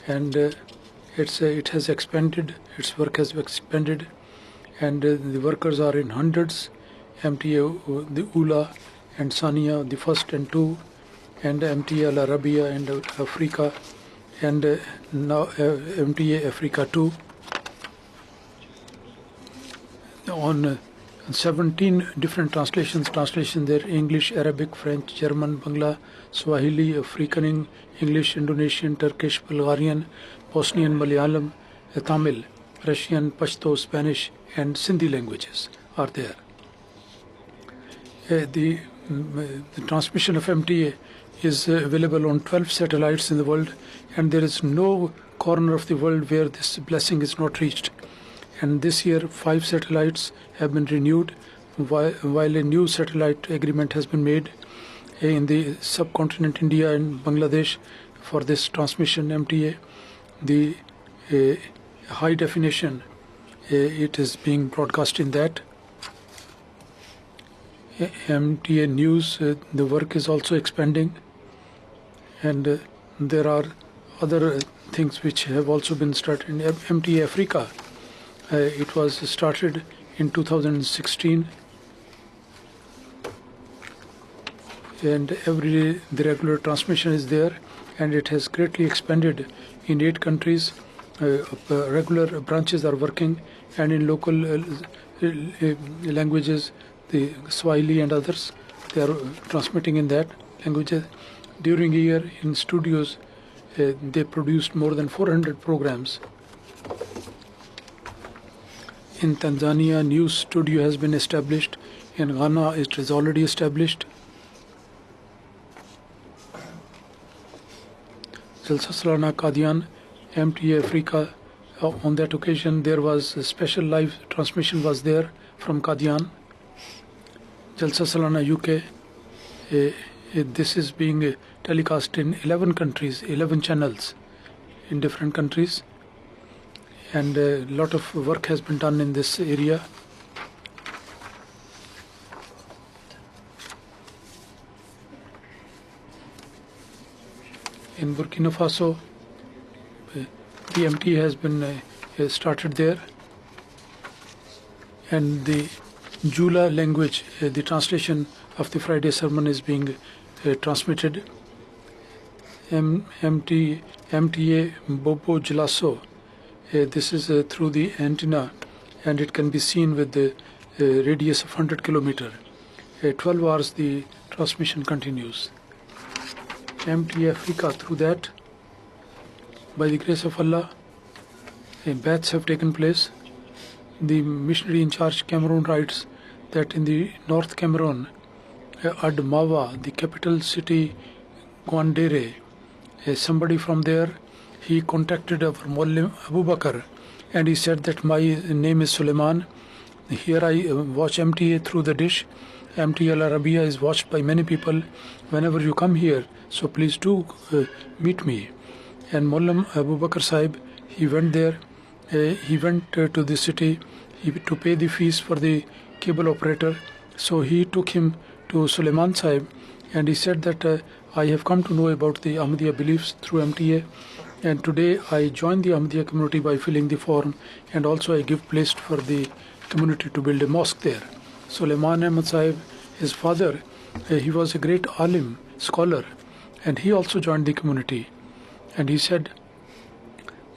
and it has expanded. Its work has expanded, and the workers are in hundreds. MTA, the Ula and Sania, the first and two, and MTA Al Arabiya and Africa, and now MTA Africa 2. On 17 different translations there: English, Arabic, French, German, Bangla, Swahili, African English, Indonesian, Turkish, Bulgarian, Bosnian, Malayalam, Tamil, Russian, Pashto, Spanish, and Sindhi languages are there. The transmission of MTA is available on 12 satellites in the world, and there is no corner of the world where this blessing is not reached. And this year 5 satellites have been renewed, while a new satellite agreement has been made in the subcontinent India and Bangladesh for this transmission MTA. The high definition, it is being broadcast in that. MTA News, the work is also expanding, and there are other things which have also been started. In MTA Africa, it was started in 2016, and every day the regular transmission is there, and it has greatly expanded in 8 countries. Regular branches are working, and in local languages, the Swahili and others, they are transmitting in that languages. During a year in studios, they produced more than 400 programs. In Tanzania, news studio has been established. In Ghana, it is already established. Jalsa Salana Qadian, MTA Africa. On that occasion, there was a special live transmission was there from Qadian. Jalsa Salana UK, this is being telecast in 11 countries, 11 channels in different countries, and a lot of work has been done in this area. In Burkina Faso, the MT has been started there, and the Jula language, the translation of the Friday sermon is being transmitted. MTA Bobo Jalaso, this is through the antenna, and it can be seen with the radius of 100 kilometers. 12 hours the transmission continues. MTA Africa, through that, by the grace of Allah, baths have taken place. the missionary in charge Cameroon writes that in the North Cameroon, Adamawa, the capital city, Gwandere, somebody from there, he contacted our Maulana Abu Bakr, and he said that my name is Suleiman. Here I watch MTA through the dish. MTA Al Arabiya is watched by many people. Whenever you come here, so please do meet me. And Maulana Abu Bakr Sahib, he went there. He went to the city to pay the fees for the cable operator. So he took him to Suleiman Sahib, and he said that I have come to know about the Ahmadiyya beliefs through MTA, and today I joined the Ahmadiyya community by filling the form, and also I give place for the community to build a mosque there. Suleiman Ahmad Sahib, his father, he was a great alim, scholar, and he also joined the community. And he said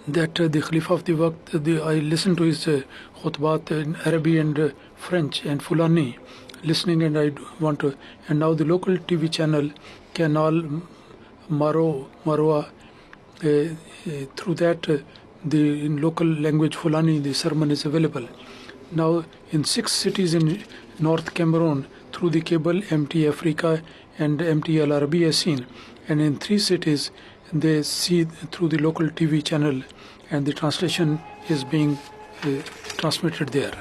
that the Khalifa of the Waqt, I listened to his khutbat in Arabic and French and Fulani, listening, and I want to. And now the local TV channel, Canal Marwa, through that the in local language Fulani, the sermon is available. Now in 6 cities in North Cameroon, through the cable MT Africa and MT Al Arabiya seen, and in 3 cities they see through the local TV channel, and the translation is being transmitted there.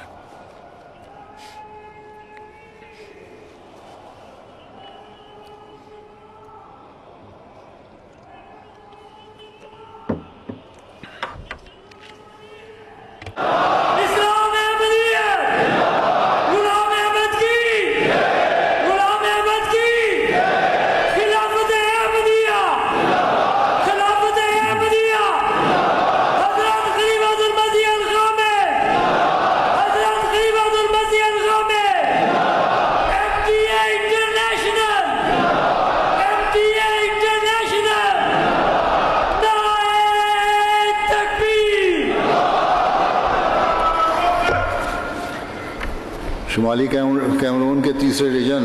Cameroon के तीसरे region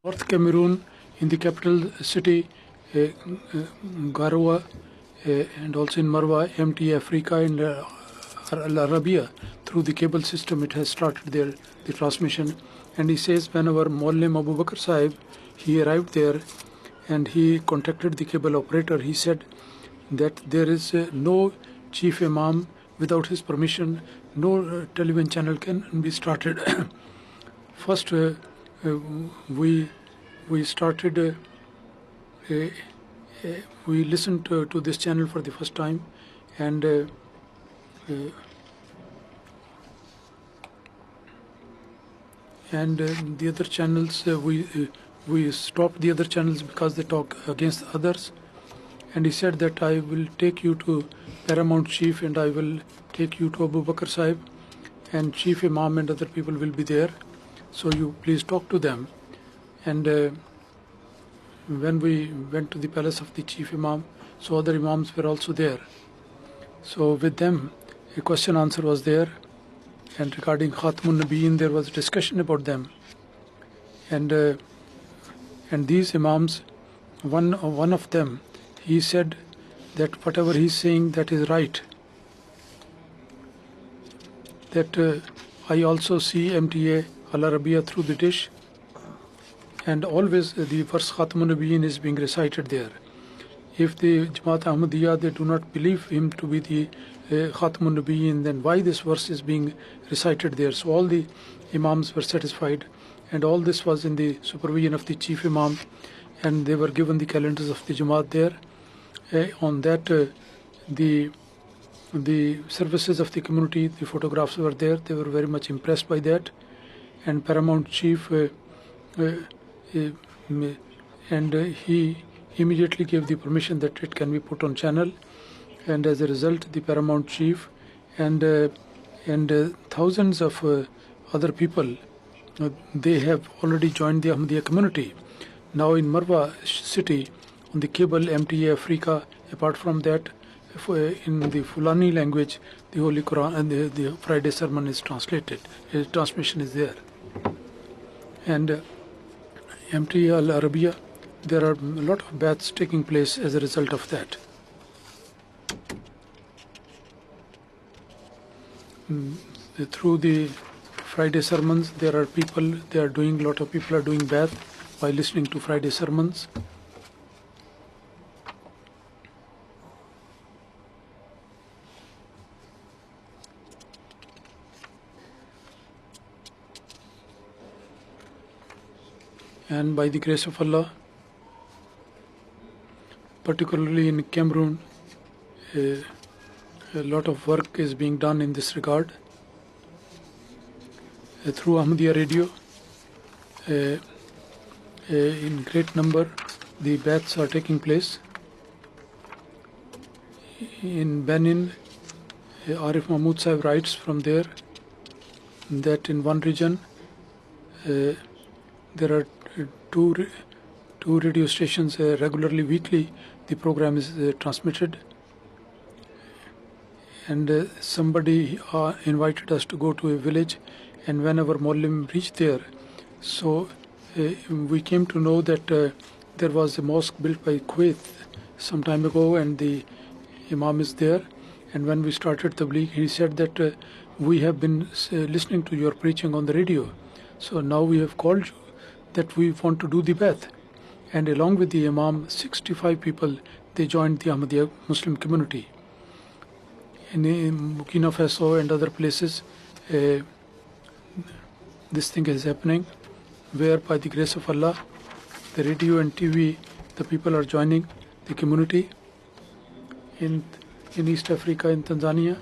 North Cameroon, in the capital city Garoua, and also in Marwa, MT Africa and Al Arabiya, through the cable system it has started there, the transmission. And he says whenever Maulana Abu Bakr Sahib, he arrived there and he contacted the cable operator, he said that there is no chief imam without his permission, no television channel can be started. First we started we listened to this channel for the first time, and the other channels we stopped the other channels because they talk against others. And he said that I will take you to Paramount Chief, and I will take you to Abu Bakr Sahib, and Chief Imam and other people will be there, so you please talk to them. And when we went to the palace of the Chief Imam, so other Imams were also there. So with them a question answer was there, and regarding Khatmun Nabiyyin there was a discussion about them. And these Imams, one of them, he said that whatever he's saying, that is right. That I also see MTA Al Arabiya through the dish, and always the verse Khatmun Nabiyyin is being recited there. If the Jama'at Ahmadiyya, they do not believe him to be the Khatmun Nabiyyin, then why this verse is being recited there? So all the Imams were satisfied, and all this was in the supervision of the Chief Imam, and they were given the calendars of the Jama'at there. On that, the services of the community, the photographs were there. They were very much impressed by that. And Paramount Chief, and he immediately gave the permission that it can be put on channel. And as a result, the Paramount Chief and thousands of other people, they have already joined the Ahmadiyya community. Now in Marwa city, on the cable MTA Africa, apart from that, in the Fulani language, the Holy Quran and the Friday sermon is translated. Transmission is there. And MTA Al Arabiya, there are a lot of baths taking place as a result of that. through the Friday sermons, there are people, a lot of people are doing bath by listening to Friday sermons. And by the grace of Allah, particularly in Cameroon, a lot of work is being done in this regard. Through Ahmadiyya radio, in great number, the baths are taking place. In Benin, Arif Mahmood Sahib writes from there that in one region there are two radio stations regularly weekly the program is transmitted, and somebody invited us to go to a village, and whenever Mollim reached there, so we came to know that there was a mosque built by Kuwait some time ago, and the Imam is there. And when we started Tabligh, he said that we have been listening to your preaching on the radio, so now we have called you that we want to do the bath. And along with the Imam, 65 people, they joined the Ahmadiyya Muslim community. In Burkina Faso and other places, this thing is happening, where by the grace of Allah, the radio and TV, the people are joining the community. In East Africa, in Tanzania,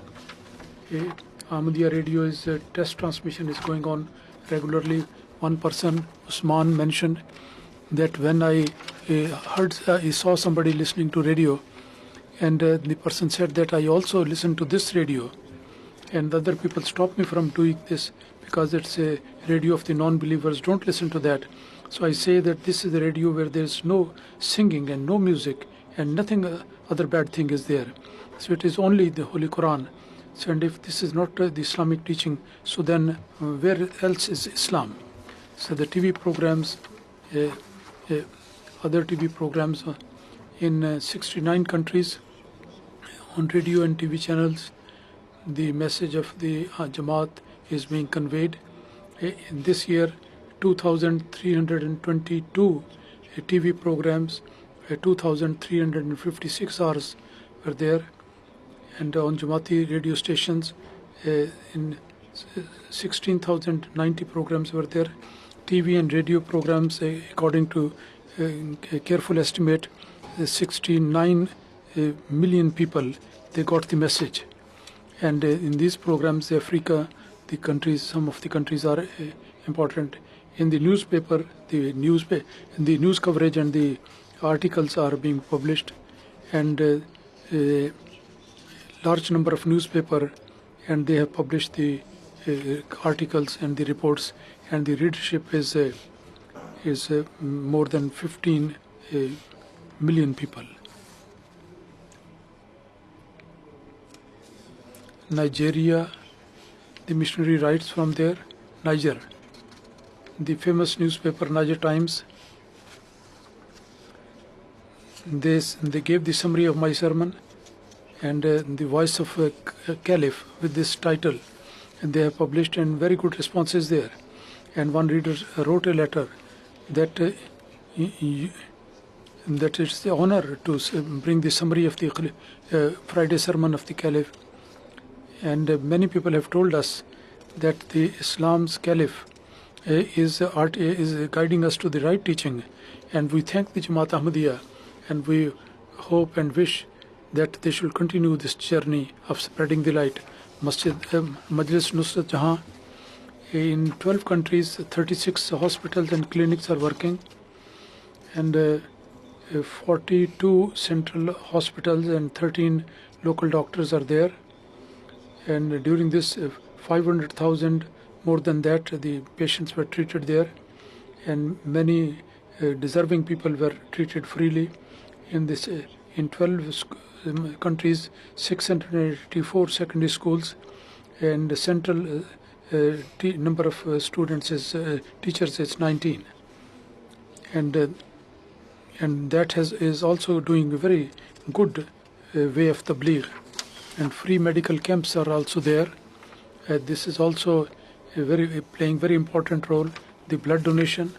Ahmadiyya radio is test transmission is going on regularly. One person, Usman, mentioned that when I saw somebody listening to radio, and the person said that I also listen to this radio, and other people stopped me from doing this because it's a radio of the non-believers, don't listen to that. So I say that this is the radio where there's no singing and no music and nothing other bad thing is there. So it is only the Holy Quran. So, and if this is not the Islamic teaching, so then where else is Islam? So the TV programs, other TV programs in 69 countries on radio and TV channels, the message of the Jama'at is being conveyed. In this year, 2,322 TV programs, 2,356 hours were there, and on Jama'ati radio stations, in 16,090 programs were there. TV and radio programs, according to a careful estimate, 69 million people, they got the message. And in these programs, Africa, the countries, some of the countries are important. In the newspaper, the news coverage and the articles are being published, and a large number of newspaper, and they have published the articles and the reports, and the readership is more than 15 million people. Nigeria, the missionary writes from there. Niger, the famous newspaper Niger Times, they gave the summary of my sermon and the voice of Caliph with this title, and they have published, and very good responses there. And one reader wrote a letter that that it's the honor to bring the summary of the Friday sermon of the Caliph. And many people have told us that the Islam's Caliph is guiding us to the right teaching, and we thank the Jama'at Ahmadiyya, and we hope and wish that they should continue this journey of spreading the light. Majlis Nusrat Jahan, in 12 countries, 36 hospitals and clinics are working, and 42 central hospitals and 13 local doctors are there. And during this 500,000, more than that, the patients were treated there, and many deserving people were treated freely. In 12 countries, 684 secondary schools, and the central number of students is teachers is 19, and that is also doing a very good way of tabligh. And free medical camps are also there. This is also playing very important role. The blood donation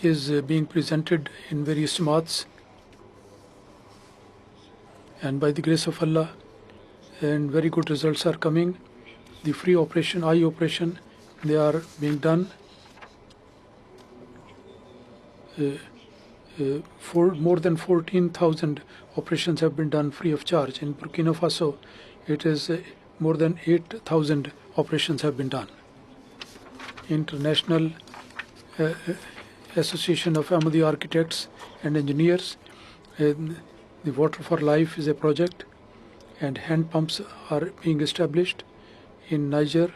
is being presented in various Jama'ats, and by the grace of Allah, and very good results are coming. The free operation, eye operation, they are being done. For more than 14,000 operations have been done free of charge. In Burkina Faso, it is more than 8,000 operations have been done. International Association of Ahmadiyya Architects and Engineers, the Water for Life is a project, and hand pumps are being established in Niger,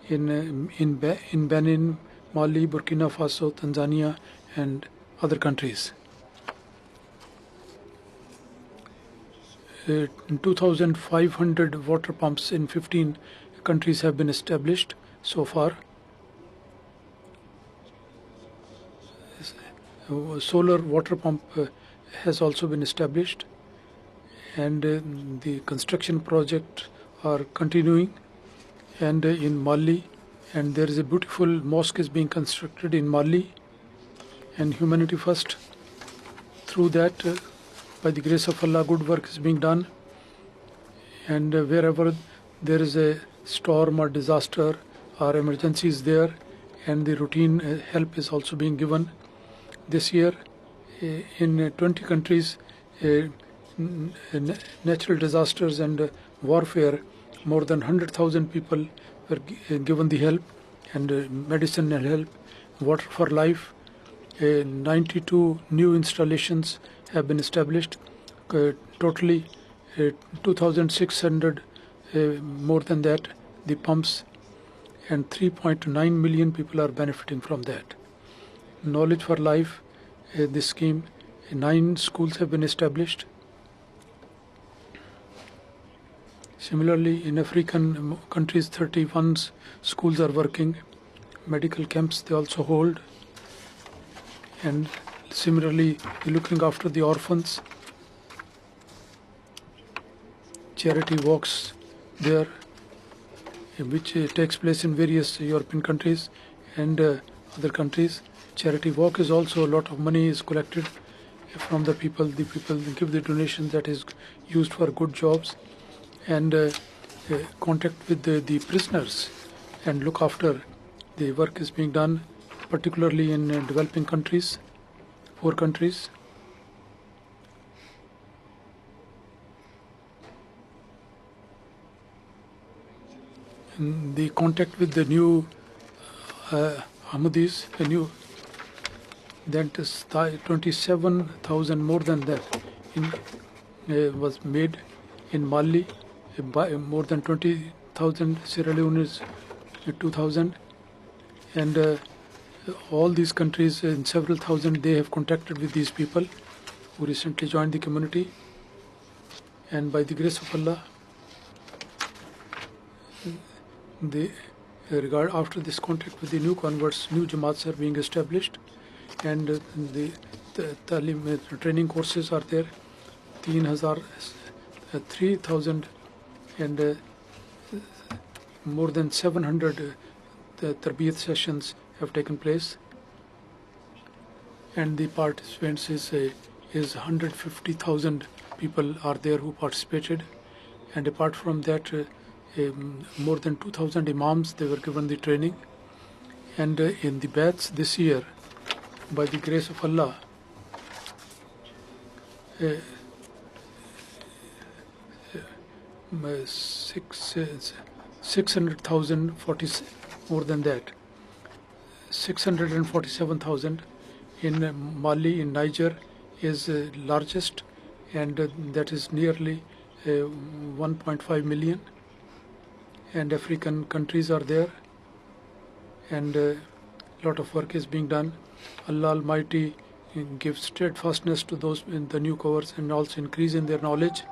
in Benin, Mali, Burkina Faso, Tanzania, and other countries. 2,500 water pumps in 15 countries have been established so far. Solar water pump has also been established, and the construction projects are continuing. And in Mali, and there is a beautiful mosque is being constructed in Mali, and Humanity First. Through that, by the grace of Allah, good work is being done. And wherever there is a storm or disaster or emergencies there, and the routine help is also being given. This year, in 20 countries, natural disasters and warfare, more than 100,000 people were given the help, and medicine and help. Water for Life, 92 new installations have been established. Totally 2,600, more than that, the pumps, and 3.9 million people are benefiting from that. Knowledge for Life, this scheme, 9 schools have been established. Similarly, in African countries, 31 schools are working. Medical camps they also hold. And similarly, looking after the orphans. Charity walks there, which takes place in various European countries and other countries. Charity walk is also, a lot of money is collected from the people. The people give the donation that is used for good jobs, and contact with the prisoners and look after. The work is being done, particularly in developing countries, 4 countries. And the contact with the new Ahmadis, the new, that is 27,000, more than that, was made in Mali, by more than 20,000, Sierra Leone is 2,000, and all these countries, in several thousand, they have contacted with these people who recently joined the community, and by the grace of Allah, after this contact with the new converts, new Jama'ats are being established, and the training courses are there. 3,000 and more than 700 tarbiyat sessions have taken place, and the participants is 150,000 people are there who participated, and apart from that, more than 2,000 imams, they were given the training. And in the baths this year, by the grace of Allah, 600,000, more than that, 647,000 in Mali, in Niger is largest, and that is nearly 1.5 million. And African countries are there, and a lot of work is being done. Allah Almighty gives steadfastness to those in the newcomers, and also increase in their knowledge.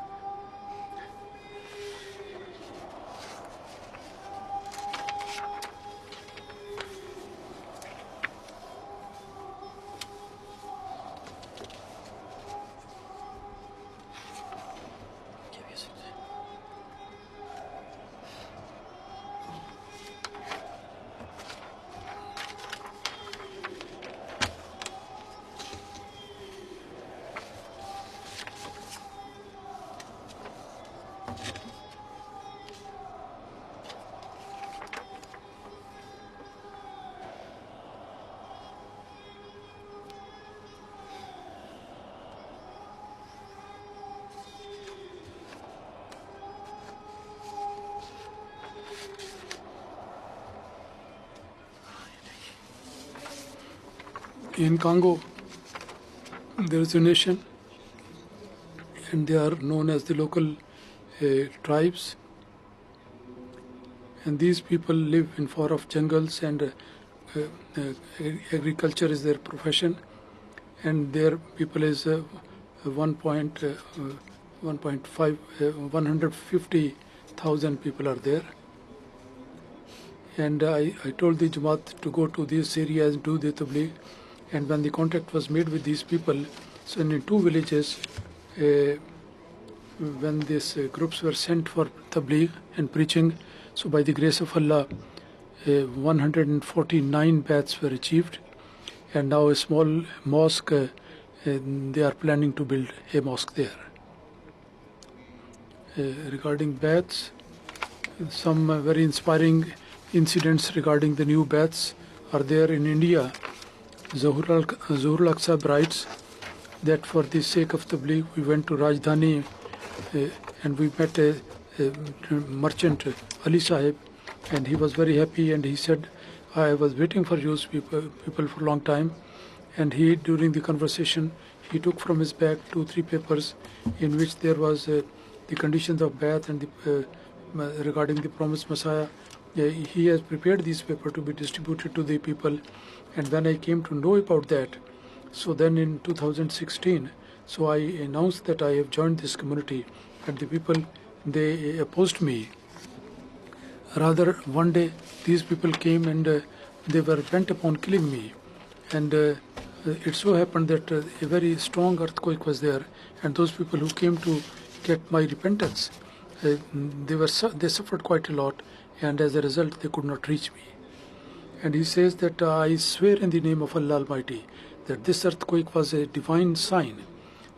In Congo, there is a nation, and they are known as the local tribes. And these people live in far off jungles, and agriculture is their profession. And their people is 150,000 people are there. And I told the Jama'at to go to these areas and do the Tabligh. And when the contact was made with these people, so in 2 villages, when these groups were sent for Tabligh and preaching, so by the grace of Allah, 149 baths were achieved. And now a small mosque, they are planning to build a mosque there. Regarding baths, some very inspiring incidents regarding the new baths are there in India. Zuhur al-Aqsa writes that for the sake of Tabligh, we went to Rajdhani and we met a merchant, Ali Sahib, and he was very happy, and he said, I was waiting for you people for a long time. And he, during the conversation, he took from his bag 2-3 papers in which there was the conditions of bath and regarding the promised Messiah. He has prepared these papers to be distributed to the people. And when I came to know about that, so then in 2016, so I announced that I have joined this community, and the people, they opposed me. Rather, one day these people came and they were bent upon killing me. And it so happened that a very strong earthquake was there, and those people who came to get my repentance, they suffered quite a lot, and as a result they could not reach me. And he says that I swear in the name of Allah Almighty that this earthquake was a divine sign,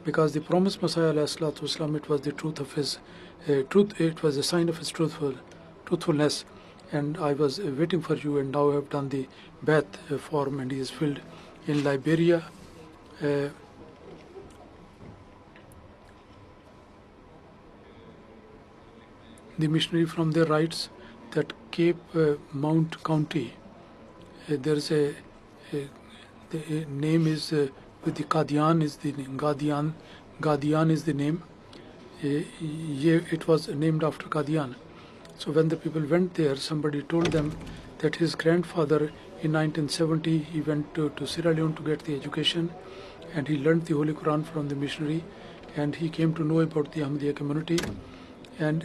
because the promised Messiah ﷺ, it was the truth of his truth, it was a sign of his truthfulness. And I was waiting for you, and now I have done the bath form, and he is filled. In Liberia, the missionary from there writes that Cape Mount County, there's the name is with the Qadian is the name, Qadian is the name. It was named after Qadian. So when the people went there, somebody told them that his grandfather in 1970, he went to Sierra Leone to get the education, and he learned the Holy Quran from the missionary, and he came to know about the Ahmadiyya community, and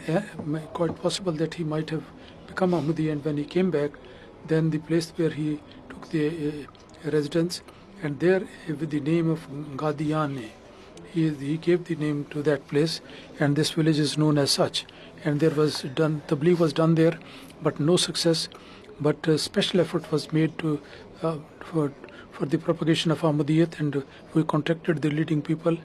quite possible that he might have become Ahmadi. And when he came back, then the place where he took the residence, and there with the name of Qadian, he gave the name to that place, and this village is known as such. And there was done, Tabligh was done there, but no success. But special effort was made to for the propagation of Ahmadiyyat, and we contacted the leading people,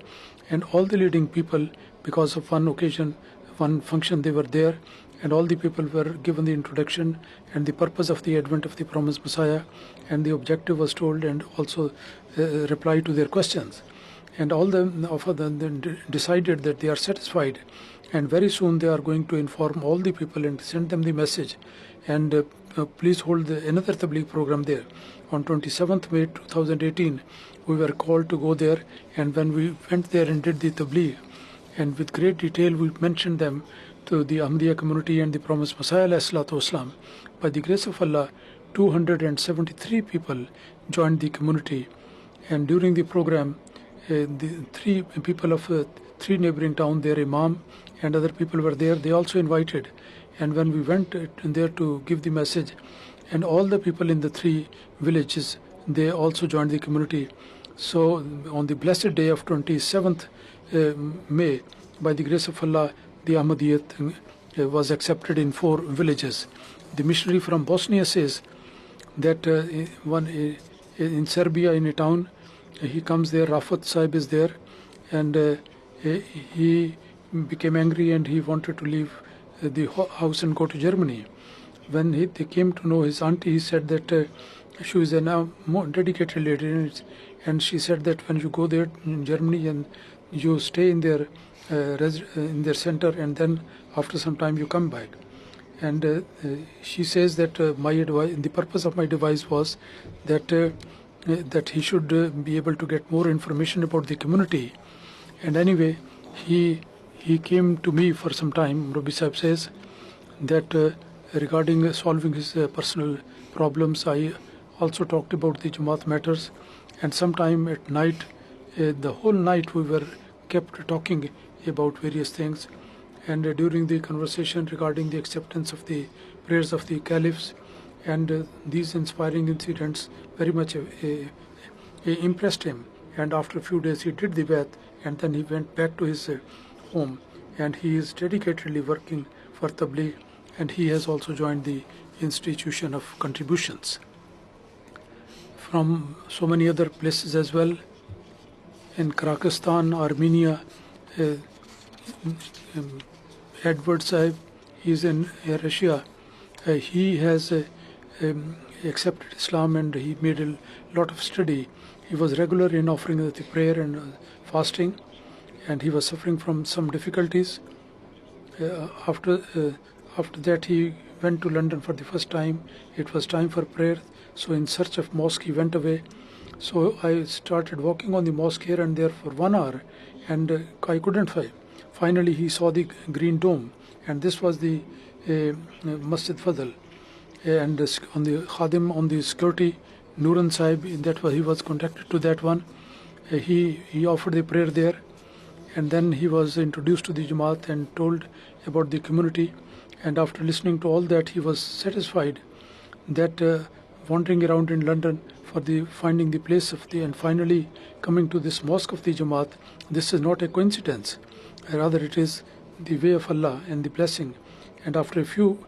and all the leading people, because of one occasion, one function, they were there, and all the people were given the introduction and the purpose of the advent of the promised Messiah, and the objective was told, and also reply to their questions. And all of them decided that they are satisfied, and very soon they are going to inform all the people and send them the message, and please hold another Tabligh program there. On 27th May 2018, we were called to go there, and when we went there and did the Tabligh, and with great detail we mentioned them to the Ahmadiyya community and the promised Messiah ﷺ. By the grace of Allah, 273 people joined the community, and during the program, the 3 people of 3 neighboring towns, their imam and other people were there. They also invited, and when we went there to give the message, and all the people in the 3 villages, they also joined the community. So on the blessed day of 27th May, by the grace of Allah, the Ahmadiyyat was accepted in 4 villages. The missionary from Bosnia says that in Serbia, in a town, he comes there, Rafat Sahib is there, and he became angry and he wanted to leave the house and go to Germany. When they came to know his auntie, he said that she is a now more dedicated lady, and she said that when you go there in Germany and you stay in their center, and then after some time you come back. And she says that my advice, the purpose of my advice was that that he should be able to get more information about the community. And anyway, he came to me for some time. Rabbi Sahib says that regarding solving his personal problems, I also talked about the Jama'at matters. And sometime at night, the whole night we were kept talking about various things. And during the conversation regarding the acceptance of the prayers of the caliphs, and these inspiring incidents very much impressed him. And after a few days he did the bath, and then he went back to his home, and he is dedicatedly working for Tabligh, and he has also joined the institution of contributions from so many other places as well. In Kazakhstan, Armenia, Edward Sahib, he is in Russia. He has accepted Islam, and he made a lot of study. He was regular in offering the prayer and fasting, and he was suffering from some difficulties. After that, he went to London for the first time. It was time for prayer, so in search of mosque he went away. So I started walking on the mosque here and there for 1 hour, and I couldn't find. Finally, he saw the green dome, and this was the Masjid Fadl, and on the Khadim, on the security, Nuran Sahib, that was, he was contacted to that one. He offered the prayer there, and then he was introduced to the Jama'at and told about the community. And after listening to all that, he was satisfied that wandering around in London for the finding the place of the, and finally coming to this mosque of the Jama'at, this is not a coincidence. Rather, it is the way of Allah and the blessing. And after a few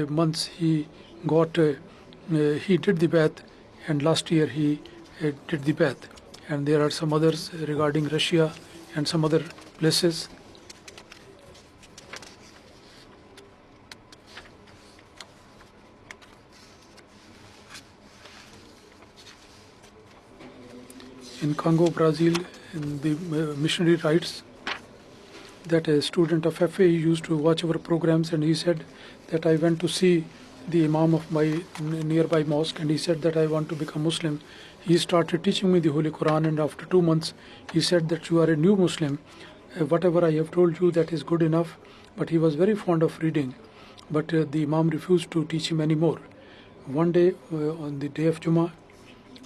months, he did the bath, and last year he did the bath. And there are some others regarding Russia and some other places. In Congo, Brazil, in the missionary writes that a student of FA used to watch our programs, and he said that I went to see the Imam of my nearby mosque, and he said that I want to become Muslim. He started teaching me the Holy Quran, and after 2 months he said that you are a new Muslim. Whatever I have told you, that is good enough. But he was very fond of reading, but the Imam refused to teach him anymore. One day, on the day of Jummah,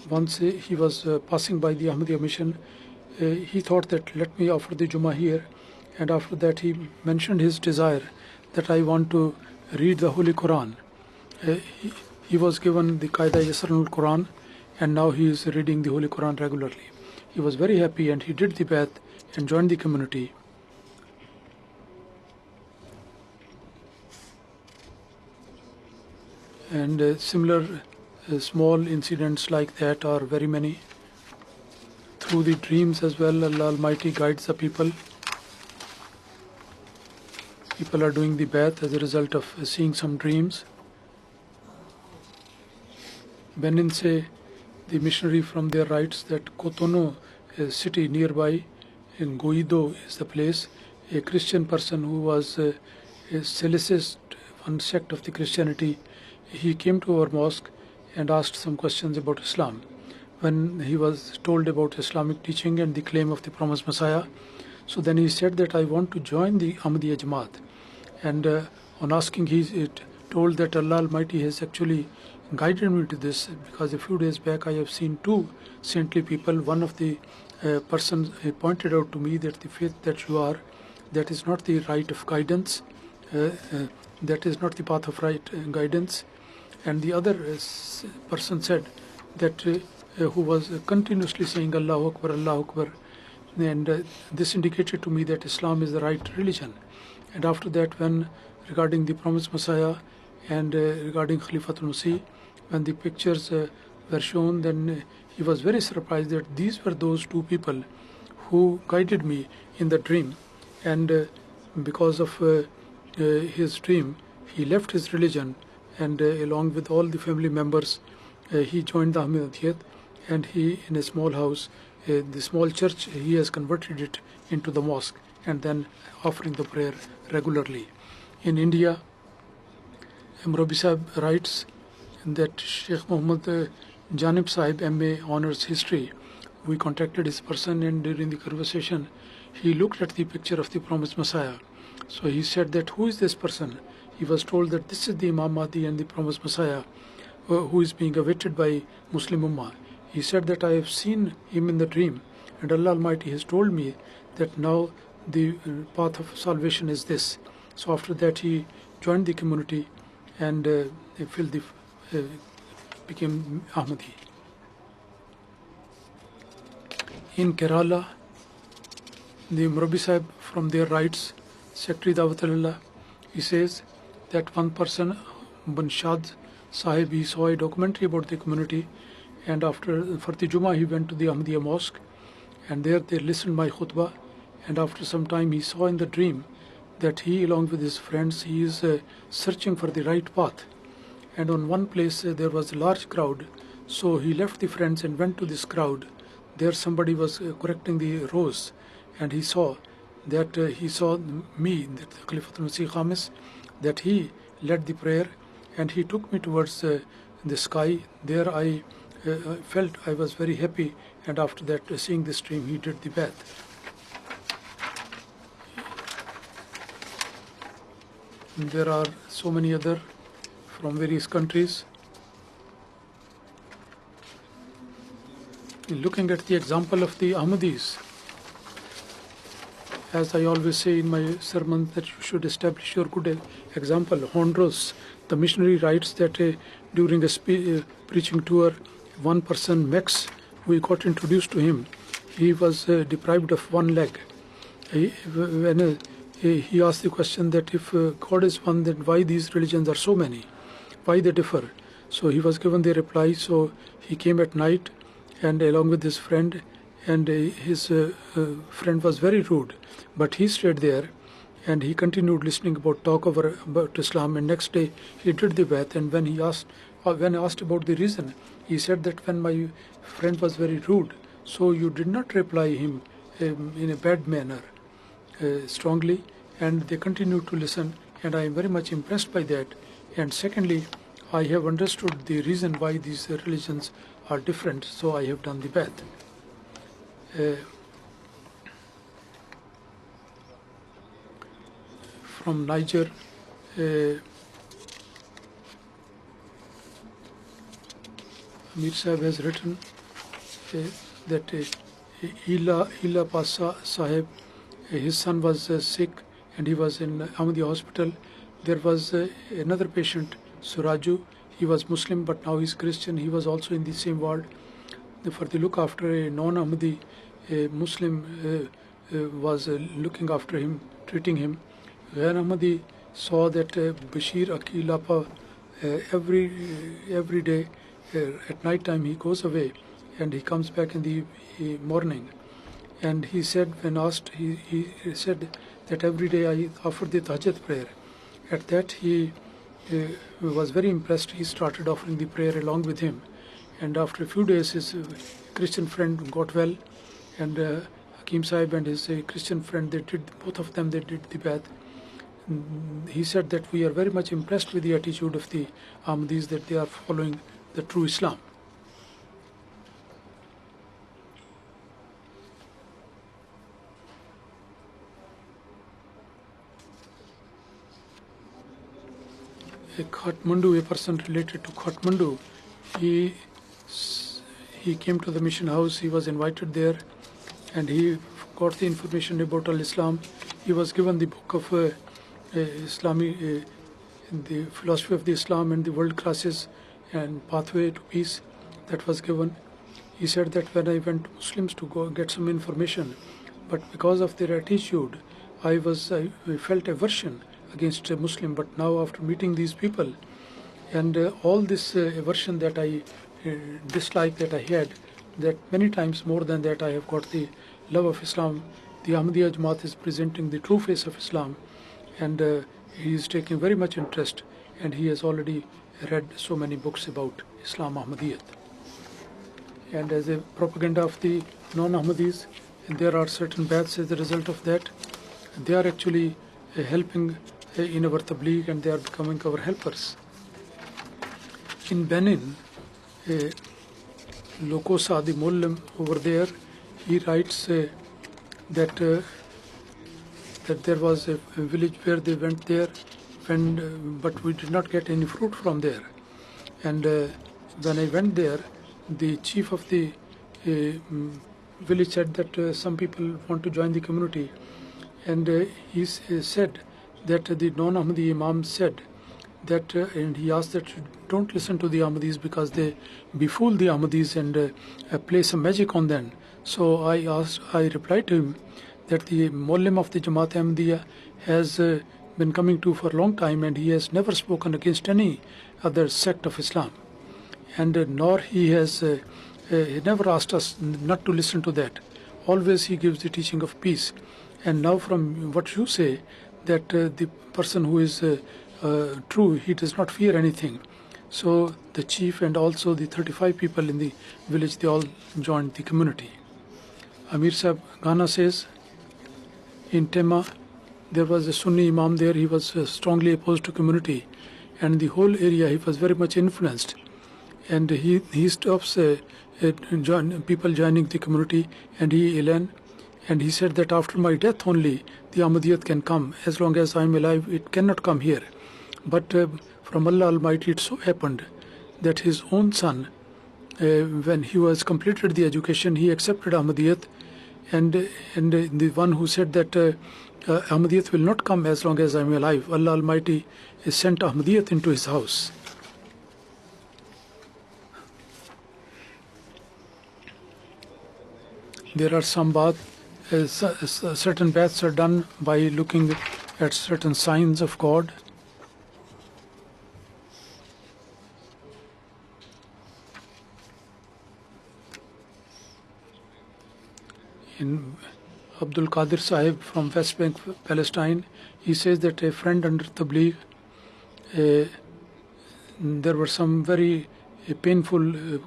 once he was passing by the Ahmadiyya mission, he thought that let me offer the Jummah here. And after that he mentioned his desire that I want to read the Holy Quran. He was given the Qaida Yasrul Quran, and now he is reading the Holy Quran regularly. He was very happy, and he did the bath and joined the community. And similar small incidents like that are very many. Through the dreams as well, Allah Almighty guides the people. People are doing the bath as a result of seeing some dreams. Beninse, the missionary from there, writes that Cotonou, a city nearby, in Guido is the place. A Christian person who was a Salicist, one sect of the Christianity, he came to our mosque and asked some questions about Islam. When he was told about Islamic teaching and the claim of the promised Messiah, so then he said that I want to join the Ahmadiyya Jama'at. And on asking, he told that Allah Almighty has actually guided me to this, because a few days back I have seen 2 saintly people. One of the persons pointed out to me that the faith that you are, that is not the right of guidance, that is not the path of right guidance. And the other person said that who was continuously saying Allahu Akbar, Allahu Akbar, and this indicated to me that Islam is the right religion. And after that, when regarding the promised Messiah and regarding Khalifatul Massih, when the pictures were shown, then he was very surprised that these were those 2 people who guided me in the dream. And because of his dream, he left his religion, and along with all the family members, he joined the Ahmadiyyat, and he, in a small house, the small church, he has converted it into the mosque, and then offering the prayer regularly. In India, Rabbi Sahib writes that Sheikh Muhammad Janib Sahib, MA Honours History. We contacted his person, and during the conversation, he looked at the picture of the promised Messiah. So he said that, who is this person? He was told that this is the Imam Mahdi and the promised Messiah who is being awaited by Muslim Ummah. He said that I have seen him in the dream, and Allah Almighty has told me that now the path of salvation is this. So after that he joined the community and became Ahmadi. In Kerala, the Murabi Sahib from their rights, Secretary Dawatullah, he says that one person, Banshad Sahib, he saw a documentary about the community, and for the Jummah he went to the Ahmadiyya mosque, and there they listened my khutbah, and after some time he saw in the dream that he, along with his friends, he is searching for the right path, and on one place there was a large crowd, so he left the friends and went to this crowd. There somebody was correcting the rows, and he saw that he saw me, that Khalifatul Massih Khamis, that he led the prayer, and he took me towards the sky. There I felt I was very happy, and after that, seeing this dream, he did the bath. There are so many other from various countries. Looking at the example of the Ahmadis, as I always say in my sermon, that you should establish your good example. Honduras, the missionary, writes that during a preaching tour, one person, Max, who got introduced to him, he was deprived of one leg. When he asked the question that if God is one, then why these religions are so many? Why they differ? So he was given the reply. So he came at night, and along with his friend, and his friend was very rude, but he stayed there, and he continued listening about Islam. And next day he did the bath, and when asked about the reason, he said that when my friend was very rude, so you did not reply him in a bad manner, strongly, and they continued to listen, and I am very much impressed by that. And secondly, I have understood the reason why these religions are different, so I have done the bath. From Niger, Mirza has written that Ila Pasa Sahib, his son was sick, and he was in Ahmadiyya hospital. There was another patient, Suraju. He was Muslim, but now he's Christian. He was also in the same ward. For the look after a non-Ahmadi, a Muslim was looking after him, treating him. When Ahmadi saw that Bashir Akilapa every day at night time he goes away and he comes back in the morning, and he said, when asked, he said that every day I offered the Tahajjud prayer. At that he was very impressed. He started offering the prayer along with him, and after a few days his Christian friend got well, and Hakim Sahib and his Christian friend, both of them did the bath. He said that we are very much impressed with the attitude of the Ahmadis, that they are following the true Islam. A person related to Kathmandu, he came to the mission house. He was invited there, and he got the information about Al-Islam. He was given the book of Islami, the philosophy of the Islam and the world classes and pathway to peace that was given. He said that when I went to Muslims to go get some information, but because of their attitude, I felt aversion against a Muslim. But now after meeting these people, and all this aversion that I dislike that I had, that many times more than that I have got the love of Islam. The Ahmadiyya Jama'at is presenting the true face of Islam, and he is taking very much interest, and he has already read so many books about Islam Ahmadiyyat. And as a propaganda of the non-Ahmadis, and there are certain baths as a result of that. They are actually helping in our Tabligh, and they are becoming our helpers. In Benin, Lokosa, the Mullim over there, he writes that there was a village where they went there, but we did not get any fruit from there. And when I went there, the chief of the village said that some people want to join the community. And he said that the non-Ahmadi Imam said that, and he asked that don't listen to the Ahmadis because they befool the Ahmadis and play some magic on them. So I replied to him that the Mullim of the Jama'at Ahmadiyya has been coming to for a long time, and he has never spoken against any other sect of Islam. And nor he has he never asked us not to listen to that. Always he gives the teaching of peace. And now from what you say, that the person who is true, he does not fear anything. So the chief and also the 35 people in the village, they all joined the community. Amir Sahib Ghana says, in Tema, there was a Sunni Imam there. He was strongly opposed to community, and the whole area he was very much influenced. And he stops people joining the community, and he said that after my death only the Ahmadiyyat can come. As long as I am alive, it cannot come here. But from Allah Almighty, it so happened that his own son, when he was completed the education, he accepted Ahmadiyyat. And the one who said that Ahmadiyyat will not come as long as I am alive, Allah Almighty sent Ahmadiyyat into his house. There are some certain baths are done by looking at certain signs of God. In Abdul Qadir Sahib from West Bank, Palestine, he says that a friend under Tabligh, there were some very painful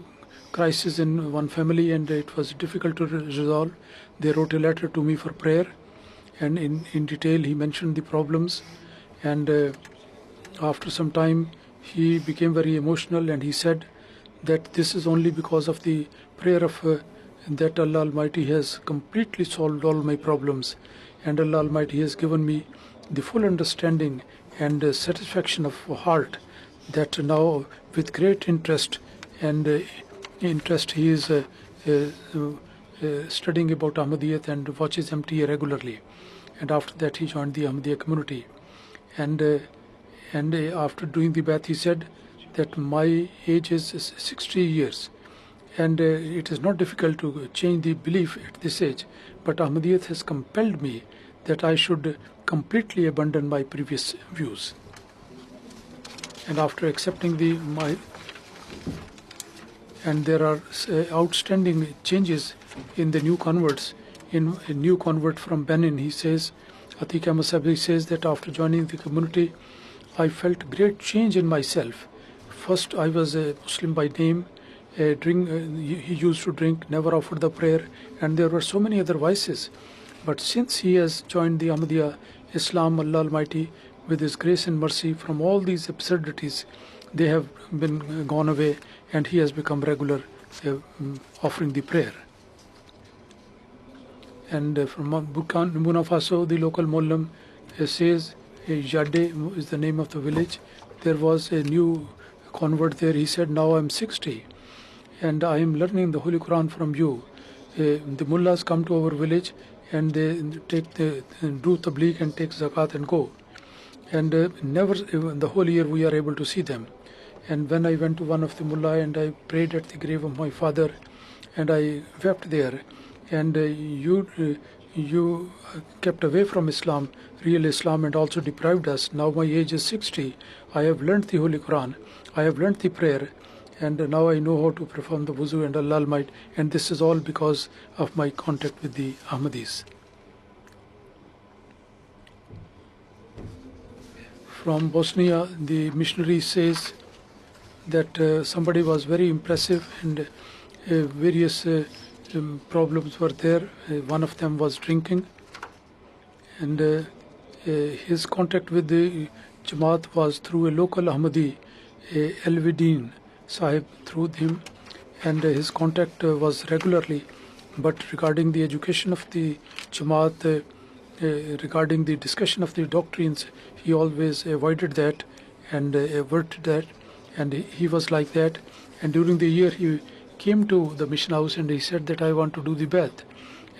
crisis in one family, and it was difficult to resolve. They wrote a letter to me for prayer, and in detail he mentioned the problems. And after some time he became very emotional, and he said that this is only because of the prayer of that Allah Almighty has completely solved all my problems, and Allah Almighty has given me the full understanding and satisfaction of heart, that now with great interest he is studying about Ahmadiyyat and watches MTA regularly. And after that he joined the Ahmadiyya community. And after doing the bath, he said that my age is 60 years. And it is not difficult to change the belief at this age, but Ahmadiyyat has compelled me that I should completely abandon my previous views. And after accepting and there are outstanding changes in the new converts. In a new convert from Benin, he says, Atiq Ahmad says that after joining the community, I felt great change in myself. First, I was a Muslim by name. He used to drink, never offered the prayer, and there were so many other vices. But since he has joined the Ahmadiyya, Islam, Allah Almighty, with His grace and mercy, from all these absurdities, they have been gone away, and he has become regular offering the prayer. And from Burkina Faso, the local Mullim says, Jade is the name of the village. There was a new convert there. He said, now I'm 60 and I am learning the Holy Quran from you. The mullahs come to our village and they do tabligh and take zakat and go. And never in the whole year we are able to see them. And when I went to one of the mullah and I prayed at the grave of my father and I wept there, and you kept away from Islam, real Islam, and also deprived us. Now my age is 60. I have learnt the Holy Quran. I have learnt the prayer. And now I know how to perform the wuzu and Allah Almighty. And this is all because of my contact with the Ahmadis. From Bosnia, the missionary says that somebody was very impressive and various problems were there. One of them was drinking, and his contact with the Jama'at was through a local Ahmadi, Elvidin Sahib, through him, and his contact was regularly. But regarding the education of the Jama'at, regarding the discussion of the doctrines, he always avoided that and averted that, and he was like that. And during the year he came to the mission house and he said that I want to do the Bai'at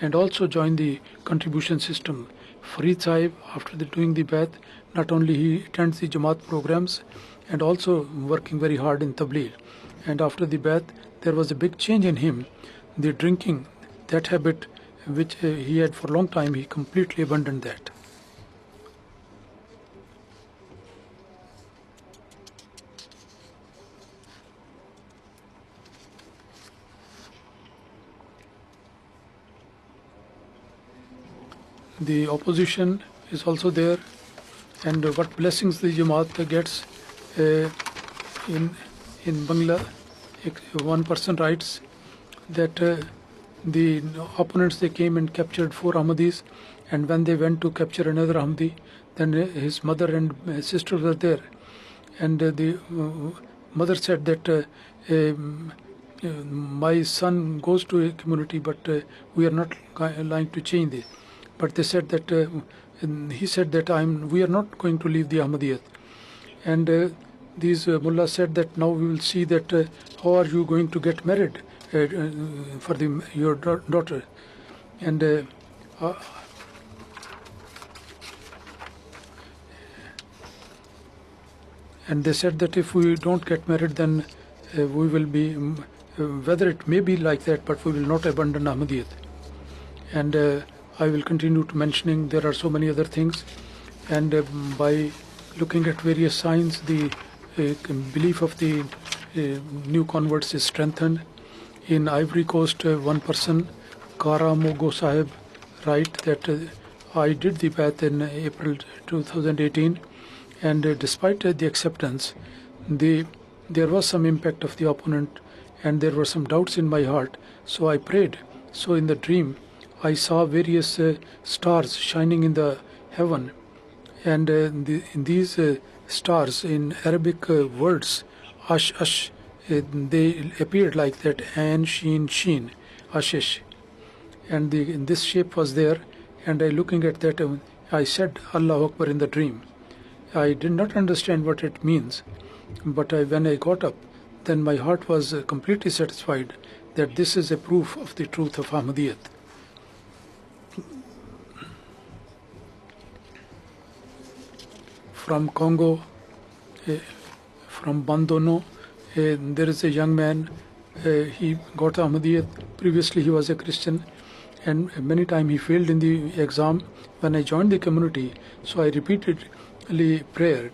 and also join the contribution system. Fareed Sahib, after doing the Bai'at, not only he attends the Jamaat programs and also working very hard in Tabligh. And after the Bai'at, there was a big change in him. The drinking, that habit which he had for a long time, he completely abandoned that. The opposition is also there, and what blessings the Jamaat gets in Bangla. One person writes that the opponents, they came and captured 4 Ahmadis, and when they went to capture another Ahmadi, then his mother and sister were there, and the mother said that my son goes to a community, but we are not going to change it. But they said that he said that we are not going to leave the Ahmadiyyat. And these mullahs said that now we will see that how are you going to get married for your daughter. And they said that if we don't get married, then we will be, whether it may be like that, but we will not abandon Ahmadiyyat. And I will continue to mentioning, there are so many other things, and by looking at various signs, the belief of the new converts is strengthened. In Ivory Coast, one person, Kara Mogo Sahib, write that I did the Bai'at in April 2018, and despite the acceptance, there was some impact of the opponent, and there were some doubts in my heart, so I prayed. So in the dream, I saw various stars shining in the heaven, and in these stars, in Arabic words, Ash Ash, they appeared like that, An Sheen Sheen, Ashish, and this shape was there. And looking at that, I said Allahu Akbar in the dream. I did not understand what it means, but when I got up, then my heart was completely satisfied that this is a proof of the truth of Ahmadiyyat. From Congo, from Bandono, there is a young man, he got Ahmadiyyat. Previously he was a Christian, and many times he failed in the exam. When I joined the community, so I repeatedly prayed,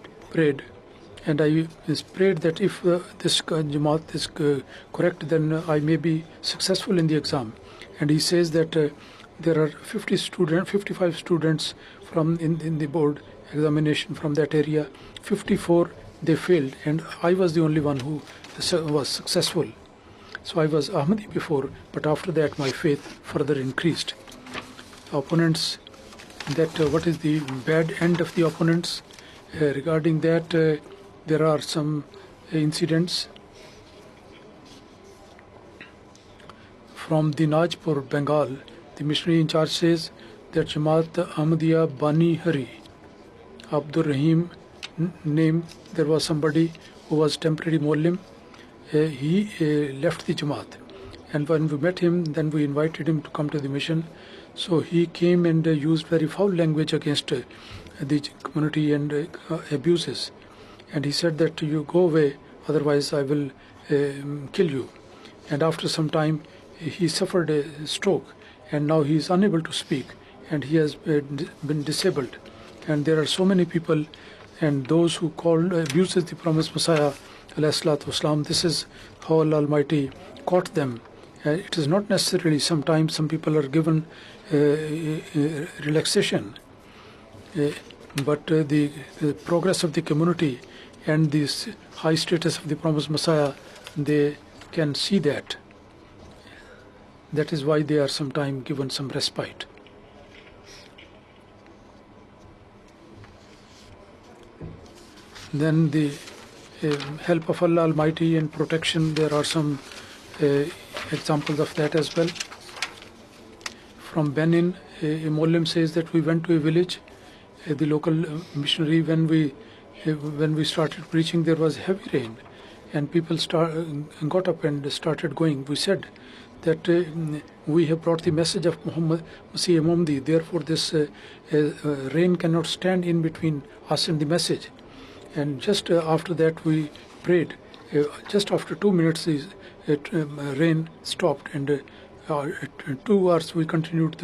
and I prayed that if this Jamaat is correct, then I may be successful in the exam. And he says that there are 55 students from in the board examination from that area. 54 they failed, and I was the only one who was successful. So I was Ahmadi before, but after that my faith further increased. Opponents, that what is the bad end of the opponents? Regarding that, there are some incidents. From Dinajpur, Bengal, the missionary in charge says that Jama'at Ahmadiyya Bani Hari Abdur Rahim name, there was somebody who was temporary Muslim. He left the Jama'at, and when we met him, then we invited him to come to the mission. So he came and used very foul language against the community and abuses, and he said that you go away, otherwise I will kill you. And after some time he suffered a stroke, and now he is unable to speak, and he has been disabled. And there are so many people, and those who abuses the promised Messiah, ﷺ, this is how Allah Almighty caught them. It is not necessarily, sometimes some people are given relaxation, but the progress of the community and this high status of the promised Messiah, they can see that. That is why they are sometimes given some respite. Then the help of Allah Almighty and protection, there are some examples of that as well. From Benin, a Muslim says that we went to a village, the local missionary, when we started preaching, there was heavy rain, and people got up and started going. We said that we have brought the message of Massih Mahdi, therefore this rain cannot stand in between us and the message. And just after that we prayed. Just after 2 minutes, the rain stopped, and 2 hours we continued,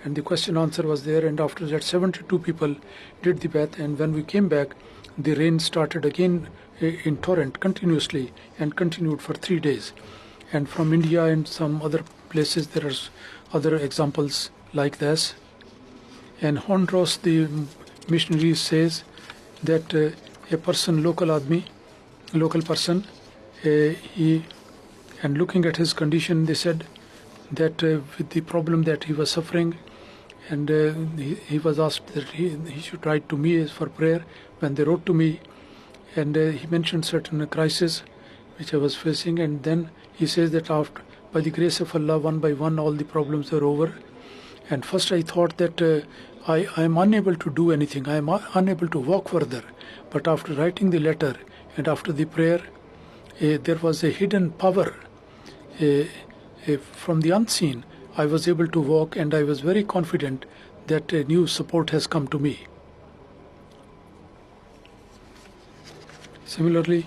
and the question answer was there. And after that, 72 people did the bath, and when we came back, the rain started again in torrent continuously and continued for 3 days. And from India and some other places, there are other examples like this. And Hondros, the missionary, says that a person, local person, and looking at his condition, they said that with the problem that he was suffering, and he was asked that he should write to me for prayer. When they wrote to me, and he mentioned certain crises which I was facing, and then he says that after, by the grace of Allah, one by one, all the problems are over. And first I thought that I am unable to do anything, I am unable to walk further. But after writing the letter and after the prayer, there was a hidden power from the unseen. I was able to walk, and I was very confident that a new support has come to me. Similarly,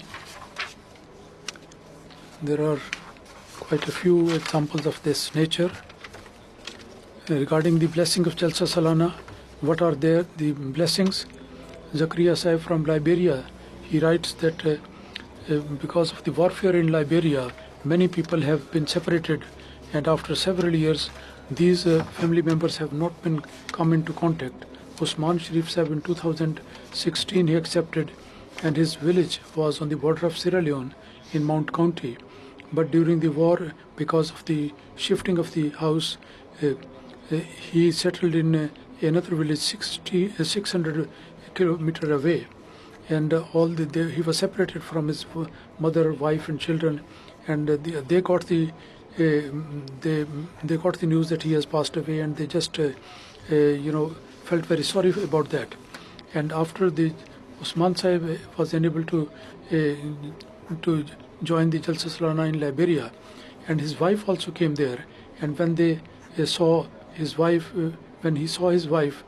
there are quite a few examples of this nature. Regarding the blessing of Jalsa Salana, what are the blessings? Zakaria Sahib from Liberia, he writes that because of the warfare in Liberia, many people have been separated, and after several years, these family members have not been come into contact. Usman Sharif Sahib in 2016 he accepted, and his village was on the border of Sierra Leone in Mount County. But during the war, because of the shifting of the house, he settled in another village 600 kilometers away, and he was separated from his mother, wife, and children, and they got the news that he has passed away, and they just felt very sorry about that. And after the Usman Sahib was unable to join the Jalsa Salana in Liberia, and his wife also came there, and when they saw his wife, when he saw his wife,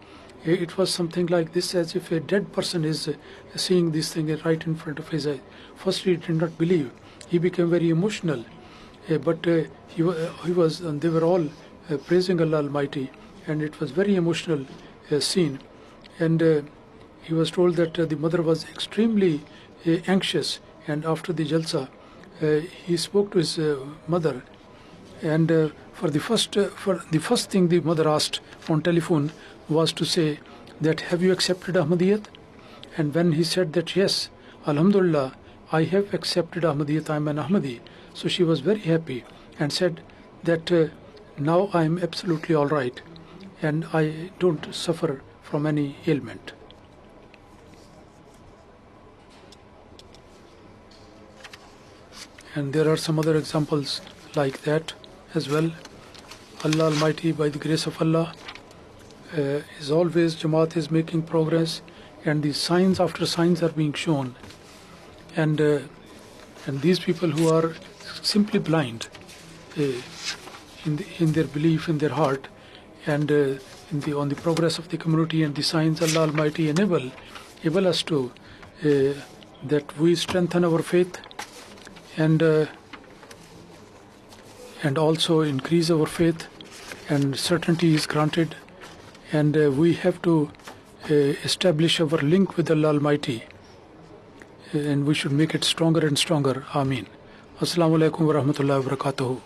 it was something like this, as if a dead person is seeing this thing right in front of his eyes. Firstly, he did not believe. He became very emotional, but they were all praising Allah Almighty, and it was very emotional scene. And he was told that the mother was extremely anxious, and after the Jalsa, he spoke to his mother, and for the first thing the mother asked on telephone was to say that, have you accepted Ahmadiyyat? And when he said that, yes, Alhamdulillah, I have accepted Ahmadiyyat, I am an Ahmadi. So she was very happy and said that now I am absolutely all right, and I don't suffer from any ailment. And there are some other examples like that as well. Allah Almighty, by the grace of Allah, is always, Jama'at is making progress, and the signs after signs are being shown. And these people who are simply blind in their belief, in their heart, and on the progress of the community and the signs, Allah Almighty enable us to that we strengthen our faith and also increase our faith, and certainty is granted, and we have to establish our link with Allah Almighty, and we should make it stronger and stronger. Ameen. Assalamu alaikum wa rahmatullahi wa barakatuhu.